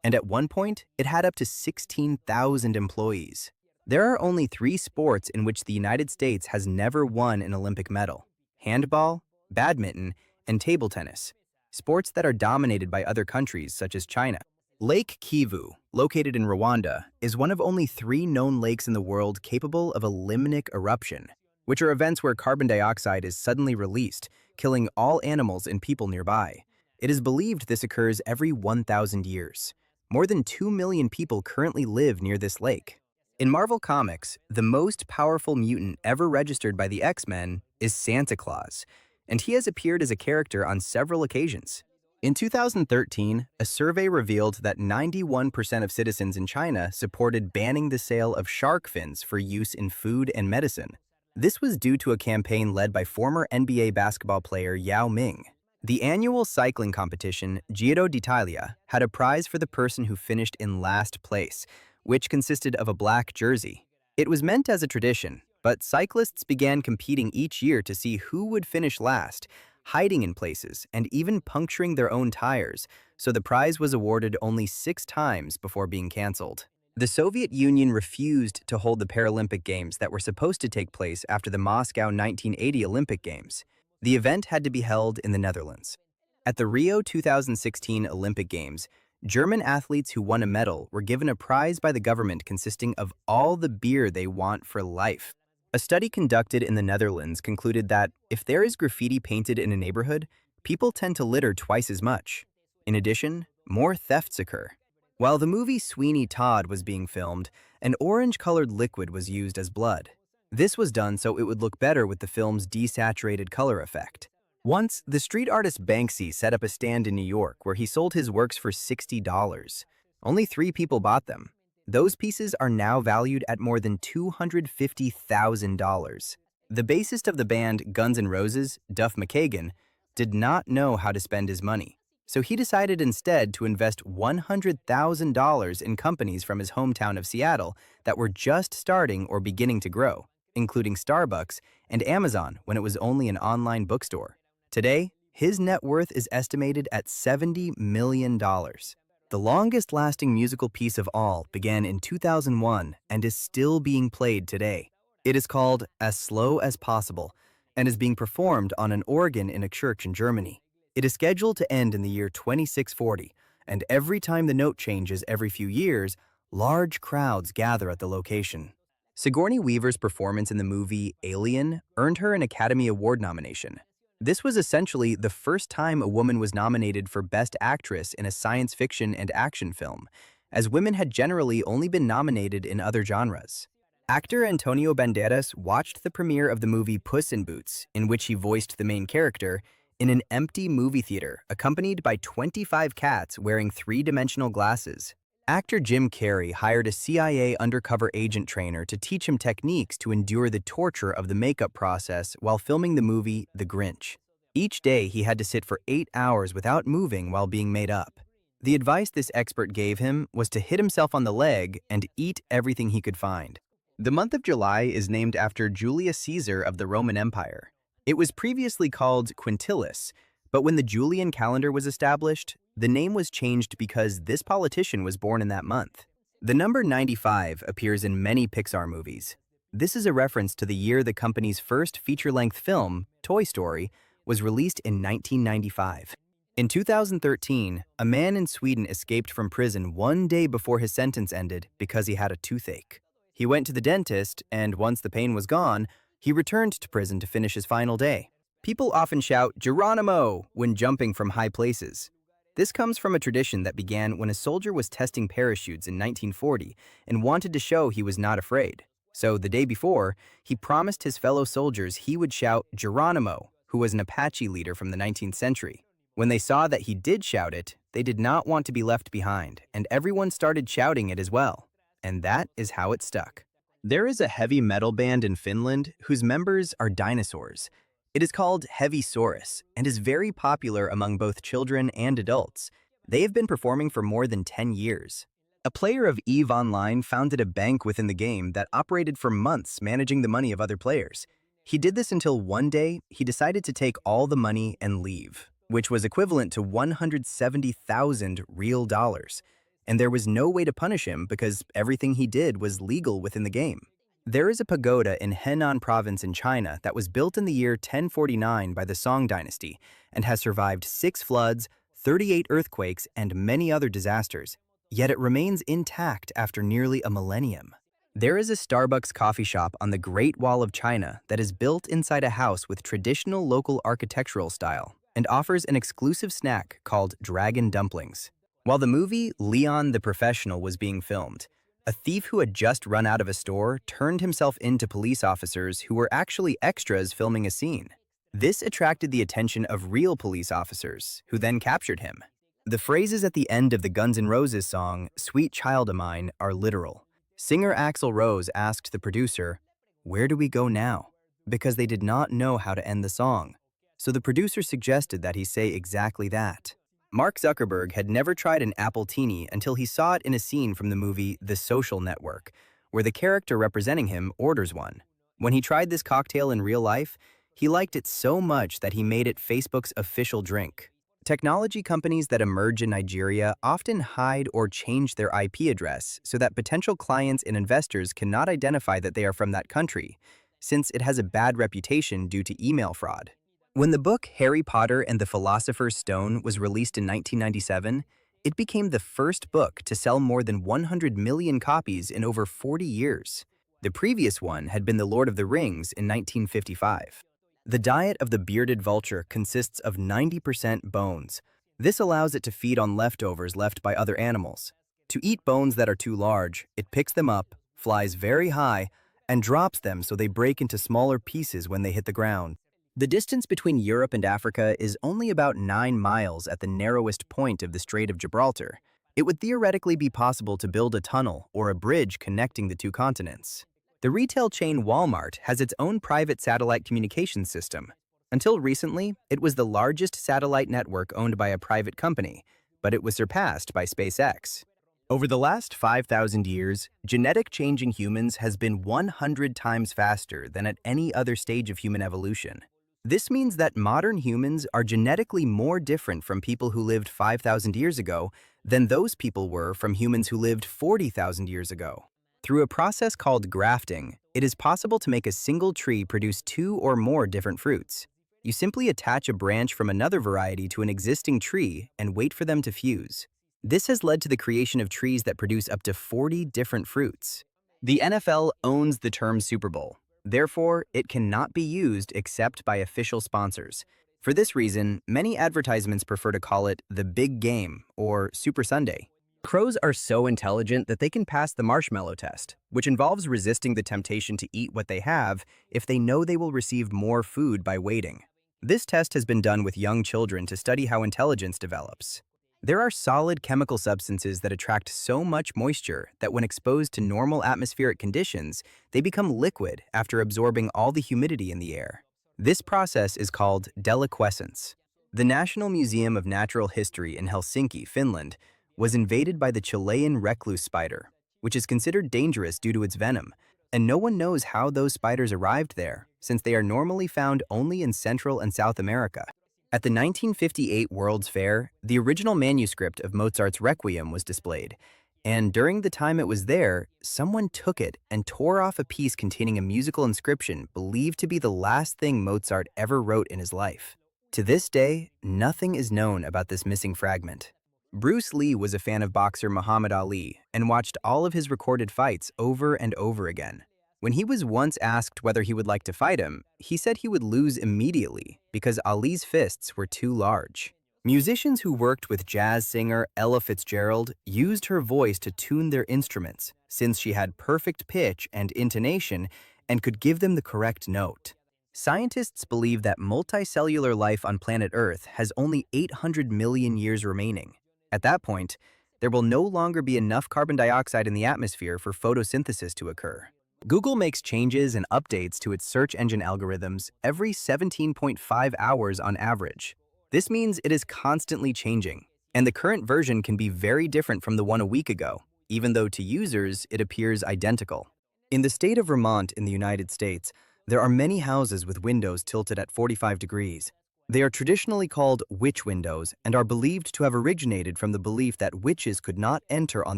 and at one point, it had up to 16,000 employees. There are only 3 sports in which the United States has never won an Olympic medal: handball, badminton, and table tennis, sports that are dominated by other countries such as China. Lake Kivu, located in Rwanda, is one of only 3 known lakes in the world capable of a limnic eruption, which are events where carbon dioxide is suddenly released, killing all animals and people nearby. It is believed this occurs every 1,000 years. More than 2 million people currently live near this lake. In Marvel Comics, the most powerful mutant ever registered by the X-Men is Santa Claus, and he has appeared as a character on several occasions. In 2013, a survey revealed that 91% of citizens in China supported banning the sale of shark fins for use in food and medicine. This was due to a campaign led by former NBA basketball player Yao Ming. The annual cycling competition, Giro d'Italia, had a prize for the person who finished in last place, which consisted of a black jersey. It was meant as a tradition, but cyclists began competing each year to see who would finish last, hiding in places and even puncturing their own tires, so the prize was awarded only 6 times before being canceled. The Soviet Union refused to hold the Paralympic Games that were supposed to take place after the Moscow 1980 Olympic Games. The event had to be held in the Netherlands. At the Rio 2016 Olympic Games, German athletes who won a medal were given a prize by the government consisting of all the beer they want for life. A study conducted in the Netherlands concluded that if there is graffiti painted in a neighborhood, people tend to litter twice as much. In addition, more thefts occur. While the movie Sweeney Todd was being filmed, an orange-colored liquid was used as blood. This was done so it would look better with the film's desaturated color effect. Once, the street artist Banksy set up a stand in New York where he sold his works for $60. Only 3 people bought them. Those pieces are now valued at more than $250,000. The bassist of the band Guns N' Roses, Duff McKagan, did not know how to spend his money. So he decided instead to invest $100,000 in companies from his hometown of Seattle that were just starting or beginning to grow, including Starbucks and Amazon when it was only an online bookstore. Today, his net worth is estimated at $70 million. The longest-lasting musical piece of all began in 2001 and is still being played today. It is called As Slow as Possible and is being performed on an organ in a church in Germany. It is scheduled to end in the year 2640, and every time the note changes every few years, large crowds gather at the location. Sigourney Weaver's performance in the movie Alien earned her an Academy Award nomination. This was essentially the first time a woman was nominated for Best Actress in a science fiction and action film, as women had generally only been nominated in other genres. Actor Antonio Banderas watched the premiere of the movie Puss in Boots, in which he voiced the main character, in an empty movie theater, accompanied by 25 cats wearing 3-dimensional glasses. Actor Jim Carrey hired a CIA undercover agent trainer to teach him techniques to endure the torture of the makeup process while filming the movie The Grinch. Each day, he had to sit for 8 hours without moving while being made up. The advice this expert gave him was to hit himself on the leg and eat everything he could find. The month of July is named after Julius Caesar of the Roman Empire. It was previously called Quintilis, but when the Julian calendar was established, the name was changed because this politician was born in that month. The number 95 appears in many Pixar movies. This is a reference to the year the company's first feature-length film, Toy Story, was released in 1995. In 2013, a man in Sweden escaped from prison one day before his sentence ended because he had a toothache. He went to the dentist, and once the pain was gone, he returned to prison to finish his final day. People often shout "Geronimo" when jumping from high places. This comes from a tradition that began when a soldier was testing parachutes in 1940 and wanted to show he was not afraid. So the day before, he promised his fellow soldiers he would shout Geronimo, who was an Apache leader from the 19th century. When they saw that he did shout it, they did not want to be left behind, and everyone started shouting it as well. And that is how it stuck. There is a heavy metal band in Finland whose members are dinosaurs. It is called Heavysaurus and is very popular among both children and adults. They have been performing for more than 10 years. A player of EVE Online founded a bank within the game that operated for months managing the money of other players. He did this until one day he decided to take all the money and leave, which was equivalent to 170,000 real dollars. And there was no way to punish him because everything he did was legal within the game. There is a pagoda in Henan province in China that was built in the year 1049 by the Song dynasty and has survived 6 floods, 38 earthquakes, and many other disasters. Yet it remains intact after nearly a millennium. There is a Starbucks coffee shop on the Great Wall of China that is built inside a house with traditional local architectural style and offers an exclusive snack called dragon dumplings. While the movie Leon the Professional was being filmed, a thief who had just run out of a store turned himself into police officers who were actually extras filming a scene. This attracted the attention of real police officers, who then captured him. The phrases at the end of the Guns N' Roses song, "Sweet Child of Mine," are literal. Singer Axl Rose asked the producer, "Where do we go now?" because they did not know how to end the song. So the producer suggested that he say exactly that. Mark Zuckerberg had never tried an appletini until he saw it in a scene from the movie The Social Network, where the character representing him orders one. When he tried this cocktail in real life, he liked it so much that he made it Facebook's official drink. Technology companies that emerge in Nigeria often hide or change their IP address so that potential clients and investors cannot identify that they are from that country, since it has a bad reputation due to email fraud. When the book Harry Potter and the Philosopher's Stone was released in 1997, it became the first book to sell more than 100 million copies in over 40 years. The previous one had been The Lord of the Rings in 1955. The diet of the bearded vulture consists of 90% bones. This allows it to feed on leftovers left by other animals. To eat bones that are too large, it picks them up, flies very high, and drops them so they break into smaller pieces when they hit the ground. The distance between Europe and Africa is only about 9 miles at the narrowest point of the Strait of Gibraltar. It would theoretically be possible to build a tunnel or a bridge connecting the two continents. The retail chain Walmart has its own private satellite communications system. Until recently, it was the largest satellite network owned by a private company, but it was surpassed by SpaceX. Over the last 5,000 years, genetic change in humans has been 100 times faster than at any other stage of human evolution. This means that modern humans are genetically more different from people who lived 5,000 years ago than those people were from humans who lived 40,000 years ago. Through a process called grafting, it is possible to make a single tree produce 2 or more different fruits. You simply attach a branch from another variety to an existing tree and wait for them to fuse. This has led to the creation of trees that produce up to 40 different fruits. The NFL owns the term Super Bowl. Therefore, it cannot be used except by official sponsors. For this reason, many advertisements prefer to call it the Big Game or Super Sunday. Crows are so intelligent that they can pass the marshmallow test, which involves resisting the temptation to eat what they have if they know they will receive more food by waiting. This test has been done with young children to study how intelligence develops. There are solid chemical substances that attract so much moisture that when exposed to normal atmospheric conditions, they become liquid after absorbing all the humidity in the air. This process is called deliquescence. The National Museum of Natural History in Helsinki, Finland, was invaded by the Chilean recluse spider, which is considered dangerous due to its venom, and no one knows how those spiders arrived there, since they are normally found only in Central and South America. At the 1958 World's Fair, the original manuscript of Mozart's Requiem was displayed, and during the time it was there, someone took it and tore off a piece containing a musical inscription believed to be the last thing Mozart ever wrote in his life. To this day, nothing is known about this missing fragment. Bruce Lee was a fan of boxer Muhammad Ali and watched all of his recorded fights over and over again. When he was once asked whether he would like to fight him, he said he would lose immediately because Ali's fists were too large. Musicians who worked with jazz singer Ella Fitzgerald used her voice to tune their instruments, since she had perfect pitch and intonation and could give them the correct note. Scientists believe that multicellular life on planet Earth has only 800 million years remaining. At that point, there will no longer be enough carbon dioxide in the atmosphere for photosynthesis to occur. Google makes changes and updates to its search engine algorithms every 17.5 hours on average. This means it is constantly changing, and the current version can be very different from the one a week ago, even though to users it appears identical. In the state of Vermont in the United States, there are many houses with windows tilted at 45 degrees. They are traditionally called witch windows and are believed to have originated from the belief that witches could not enter on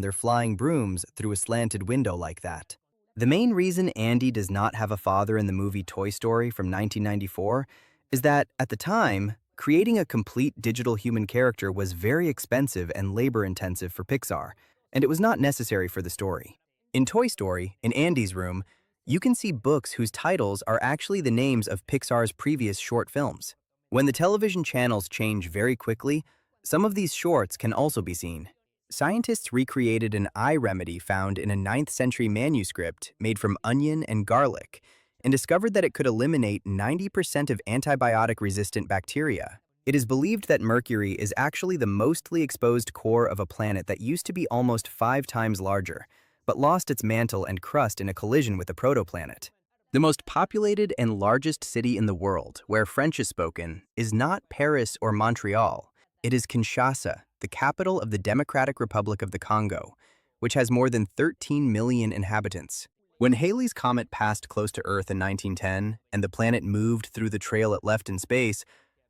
their flying brooms through a slanted window like that. The main reason Andy does not have a father in the movie Toy Story from 1994 is that, at the time, creating a complete digital human character was very expensive and labor-intensive for Pixar, and it was not necessary for the story. In Toy Story, in Andy's room, you can see books whose titles are actually the names of Pixar's previous short films. When the television channels change very quickly, some of these shorts can also be seen. Scientists recreated an eye remedy found in a 9th century manuscript made from onion and garlic and discovered that it could eliminate 90% of antibiotic-resistant bacteria. It is believed that Mercury is actually the mostly exposed core of a planet that used to be almost 5 times larger, but lost its mantle and crust in a collision with a protoplanet. The most populated and largest city in the world, where French is spoken, is not Paris or Montreal. It is Kinshasa, the capital of the Democratic Republic of the Congo, which has more than 13 million inhabitants. When Halley's Comet passed close to Earth in 1910 and the planet moved through the trail it left in space,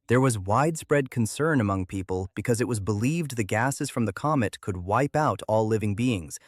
there was widespread concern among people because it was believed the gases from the comet could wipe out all living beings.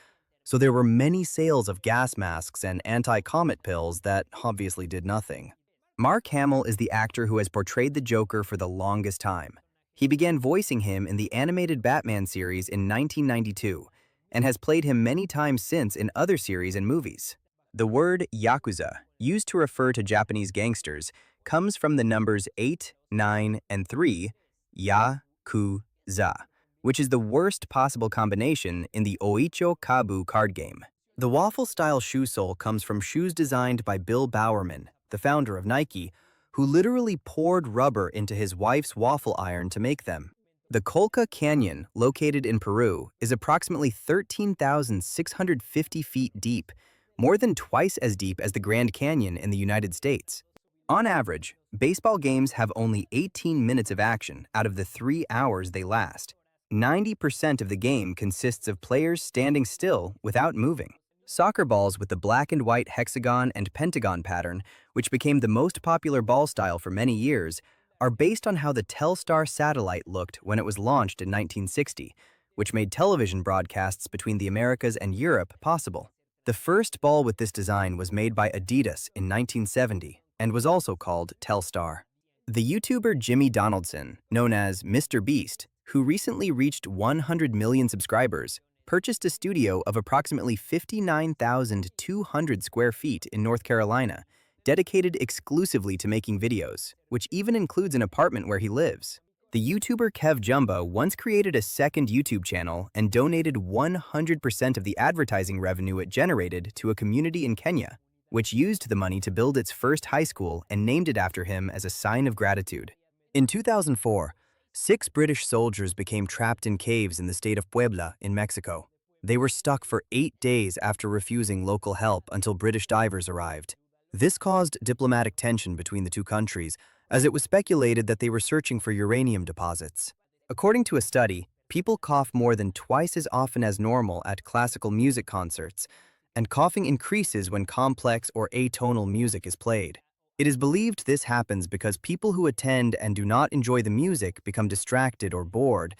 So there were many sales of gas masks and anti-comet pills that obviously did nothing. Mark Hamill is the actor who has portrayed the Joker for the longest time. He began voicing him in the animated Batman series in 1992 and has played him many times since in other series and movies. The word Yakuza, used to refer to Japanese gangsters, comes from the numbers 8, 9, and 3, Ya-ku-za, which is the worst possible combination in the Oicho Kabu card game. The waffle-style shoe sole comes from shoes designed by Bill Bowerman, the founder of Nike, who literally poured rubber into his wife's waffle iron to make them. The Colca Canyon, located in Peru, is approximately 13,650 feet deep, more than twice as deep as the Grand Canyon in the United States. On average, baseball games have only 18 minutes of action out of the 3 hours they last. 90% of the game consists of players standing still without moving. Soccer balls with the black and white hexagon and pentagon pattern, which became the most popular ball style for many years, are based on how the Telstar satellite looked when it was launched in 1960, which made television broadcasts between the Americas and Europe possible. The first ball with this design was made by Adidas in 1970 and was also called Telstar. The YouTuber Jimmy Donaldson, known as Mr. Beast, who recently reached 100 million subscribers, purchased a studio of approximately 59,200 square feet in North Carolina, dedicated exclusively to making videos, which even includes an apartment where he lives. The YouTuber Kev Jumbo once created a second YouTube channel and donated 100% of the advertising revenue it generated to a community in Kenya, which used the money to build its first high school and named it after him as a sign of gratitude. In 2004, 6 British soldiers became trapped in caves in the state of Puebla in Mexico. They were stuck for 8 days after refusing local help until British divers arrived. This caused diplomatic tension between the two countries, as it was speculated that they were searching for uranium deposits. According to a study, people cough more than twice as often as normal at classical music concerts, and coughing increases when complex or atonal music is played. It is believed this happens because people who attend and do not enjoy the music become distracted or bored,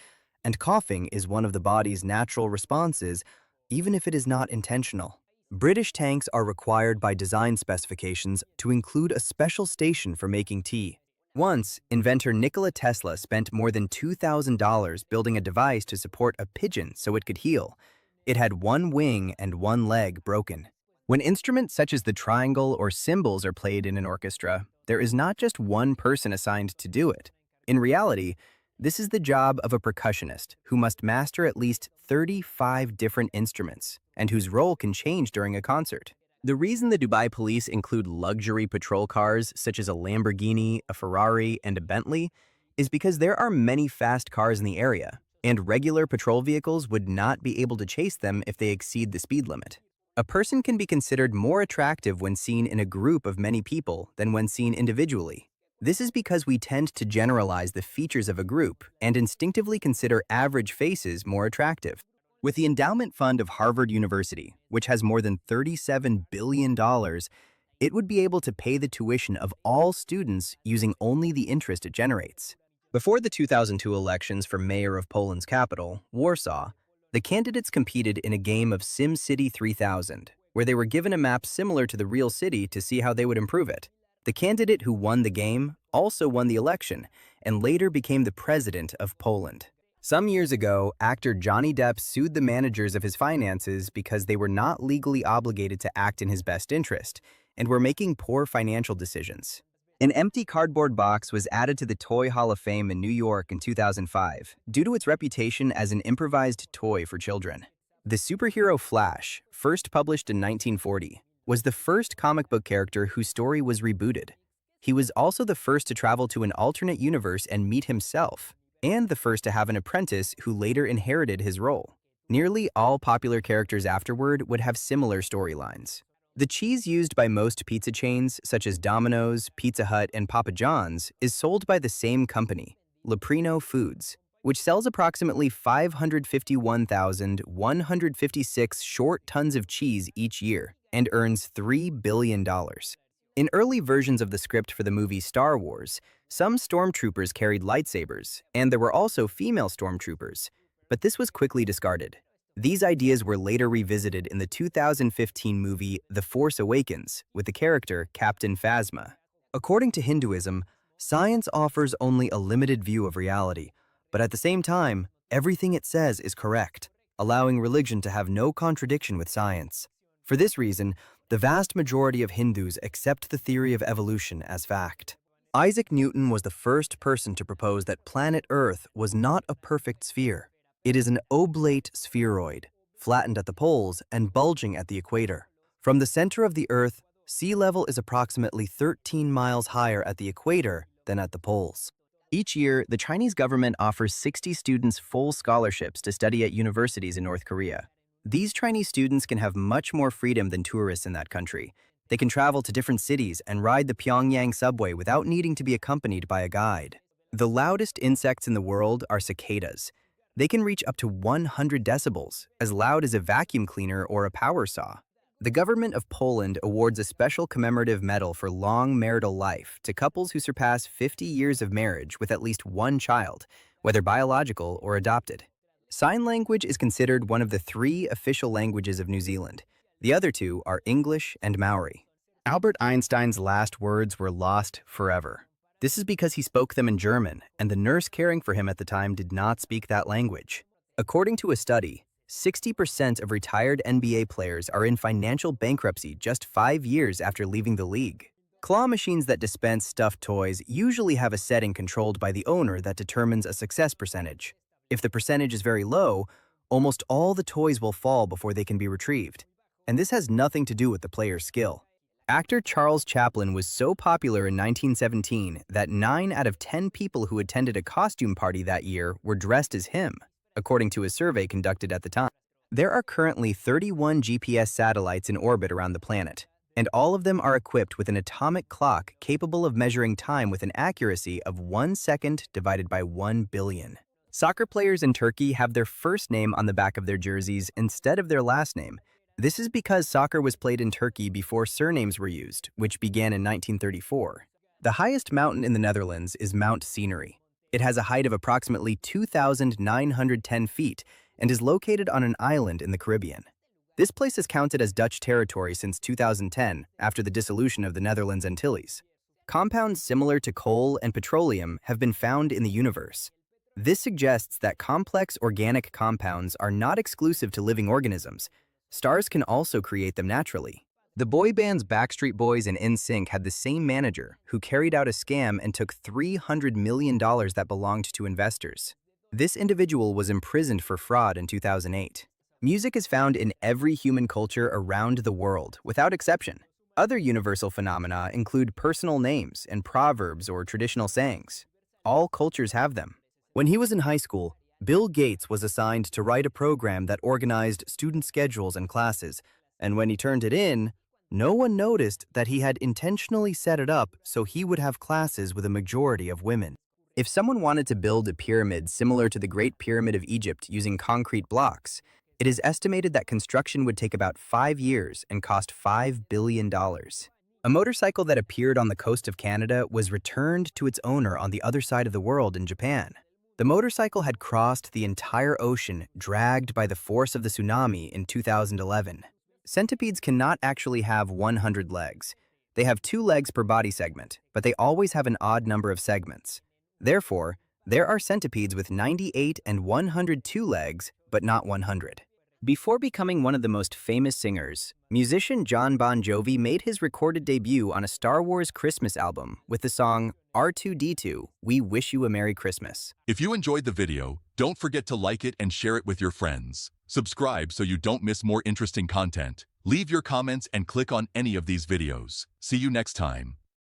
and coughing is one of the body's natural responses, even if it is not intentional. British tanks are required by design specifications to include a special station for making tea. Once, inventor Nikola Tesla spent more than $2,000 building a device to support a pigeon so it could heal. It had one wing and one leg broken. When instruments such as the triangle or cymbals are played in an orchestra, there is not just one person assigned to do it. In reality, this is the job of a percussionist who must master at least 35 different instruments and whose role can change during a concert. The reason the Dubai police include luxury patrol cars such as a Lamborghini, a Ferrari, and a Bentley is because there are many fast cars in the area, and regular patrol vehicles would not be able to chase them if they exceed the speed limit. A person can be considered more attractive when seen in a group of many people than when seen individually. This is because we tend to generalize the features of a group and instinctively consider average faces more attractive. With the endowment fund of Harvard University, which has more than $37 billion, it would be able to pay the tuition of all students using only the interest it generates. Before the 2002 elections for mayor of Poland's capital, Warsaw, the candidates competed in a game of SimCity 3000, where they were given a map similar to the real city to see how they would improve it. The candidate who won the game also won the election and later became the president of Poland. Some years ago, actor Johnny Depp sued the managers of his finances because they were not legally obligated to act in his best interest and were making poor financial decisions. An empty cardboard box was added to the Toy Hall of Fame in New York in 2005 due to its reputation as an improvised toy for children. The superhero Flash, first published in 1940, was the first comic book character whose story was rebooted. He was also the first to travel to an alternate universe and meet himself, and the first to have an apprentice who later inherited his role. Nearly all popular characters afterward would have similar storylines. The cheese used by most pizza chains, such as Domino's, Pizza Hut, and Papa John's, is sold by the same company, Leprino Foods, which sells approximately 551,156 short tons of cheese each year and earns $3 billion. In early versions of the script for the movie Star Wars, some stormtroopers carried lightsabers, and there were also female stormtroopers, but this was quickly discarded. These ideas were later revisited in the 2015 movie The Force Awakens with the character Captain Phasma. According to Hinduism, science offers only a limited view of reality, but at the same time, everything it says is correct, allowing religion to have no contradiction with science. For this reason, the vast majority of Hindus accept the theory of evolution as fact. Isaac Newton was the first person to propose that planet Earth was not a perfect sphere. It is an oblate spheroid, flattened at the poles and bulging at the equator. From the center of the Earth, sea level is approximately 13 miles higher at the equator than at the poles. Each year, the Chinese government offers 60 students full scholarships to study at universities in North Korea. These Chinese students can have much more freedom than tourists in that country. They can travel to different cities and ride the Pyongyang subway without needing to be accompanied by a guide. The loudest insects in the world are cicadas. They can reach up to 100 decibels, as loud as a vacuum cleaner or a power saw. The government of Poland awards a special commemorative medal for long marital life to couples who surpass 50 years of marriage with at least one child, whether biological or adopted. Sign language is considered one of the 3 official languages of New Zealand. The other 2 are English and Maori. Albert Einstein's last words were lost forever. This is because he spoke them in German, and the nurse caring for him at the time did not speak that language. According to a study, 60% of retired NBA players are in financial bankruptcy just 5 years after leaving the league. Claw machines that dispense stuffed toys usually have a setting controlled by the owner that determines a success percentage. If the percentage is very low, almost all the toys will fall before they can be retrieved. And this has nothing to do with the player's skill. Actor Charles Chaplin was so popular in 1917 that 9 out of 10 people who attended a costume party that year were dressed as him, according to a survey conducted at the time. There are currently 31 GPS satellites in orbit around the planet, and all of them are equipped with an atomic clock capable of measuring time with an accuracy of 1 second divided by 1 billion. Soccer players in Turkey have their first name on the back of their jerseys instead of their last name. This is because soccer was played in Turkey before surnames were used, which began in 1934. The highest mountain in the Netherlands is Mount Scenery. It has a height of approximately 2,910 feet and is located on an island in the Caribbean. This place is counted as Dutch territory since 2010 after the dissolution of the Netherlands Antilles. Compounds similar to coal and petroleum have been found in the universe. This suggests that complex organic compounds are not exclusive to living organisms. Stars can also create them naturally. The boy bands Backstreet Boys and NSYNC had the same manager who carried out a scam and took $300 million that belonged to investors. This individual was imprisoned for fraud in 2008. Music is found in every human culture around the world, without exception. Other universal phenomena include personal names and proverbs or traditional sayings. All cultures have them. When he was in high school, Bill Gates was assigned to write a program that organized student schedules and classes, and when he turned it in, no one noticed that he had intentionally set it up so he would have classes with a majority of women. If someone wanted to build a pyramid similar to the Great Pyramid of Egypt using concrete blocks, it is estimated that construction would take about 5 years and cost $5 billion. A motorcycle that appeared on the coast of Canada was returned to its owner on the other side of the world in Japan. The motorcycle had crossed the entire ocean, dragged by the force of the tsunami in 2011. Centipedes cannot actually have 100 legs. They have 2 legs per body segment, but they always have an odd number of segments. Therefore, there are centipedes with 98 and 102 legs, but not 100. Before becoming one of the most famous singers, musician John Bon Jovi made his recorded debut on a Star Wars Christmas album with the song R2-D2, We Wish You a Merry Christmas. If you enjoyed the video, don't forget to like it and share it with your friends. Subscribe so you don't miss more interesting content. Leave your comments and click on any of these videos. See you next time.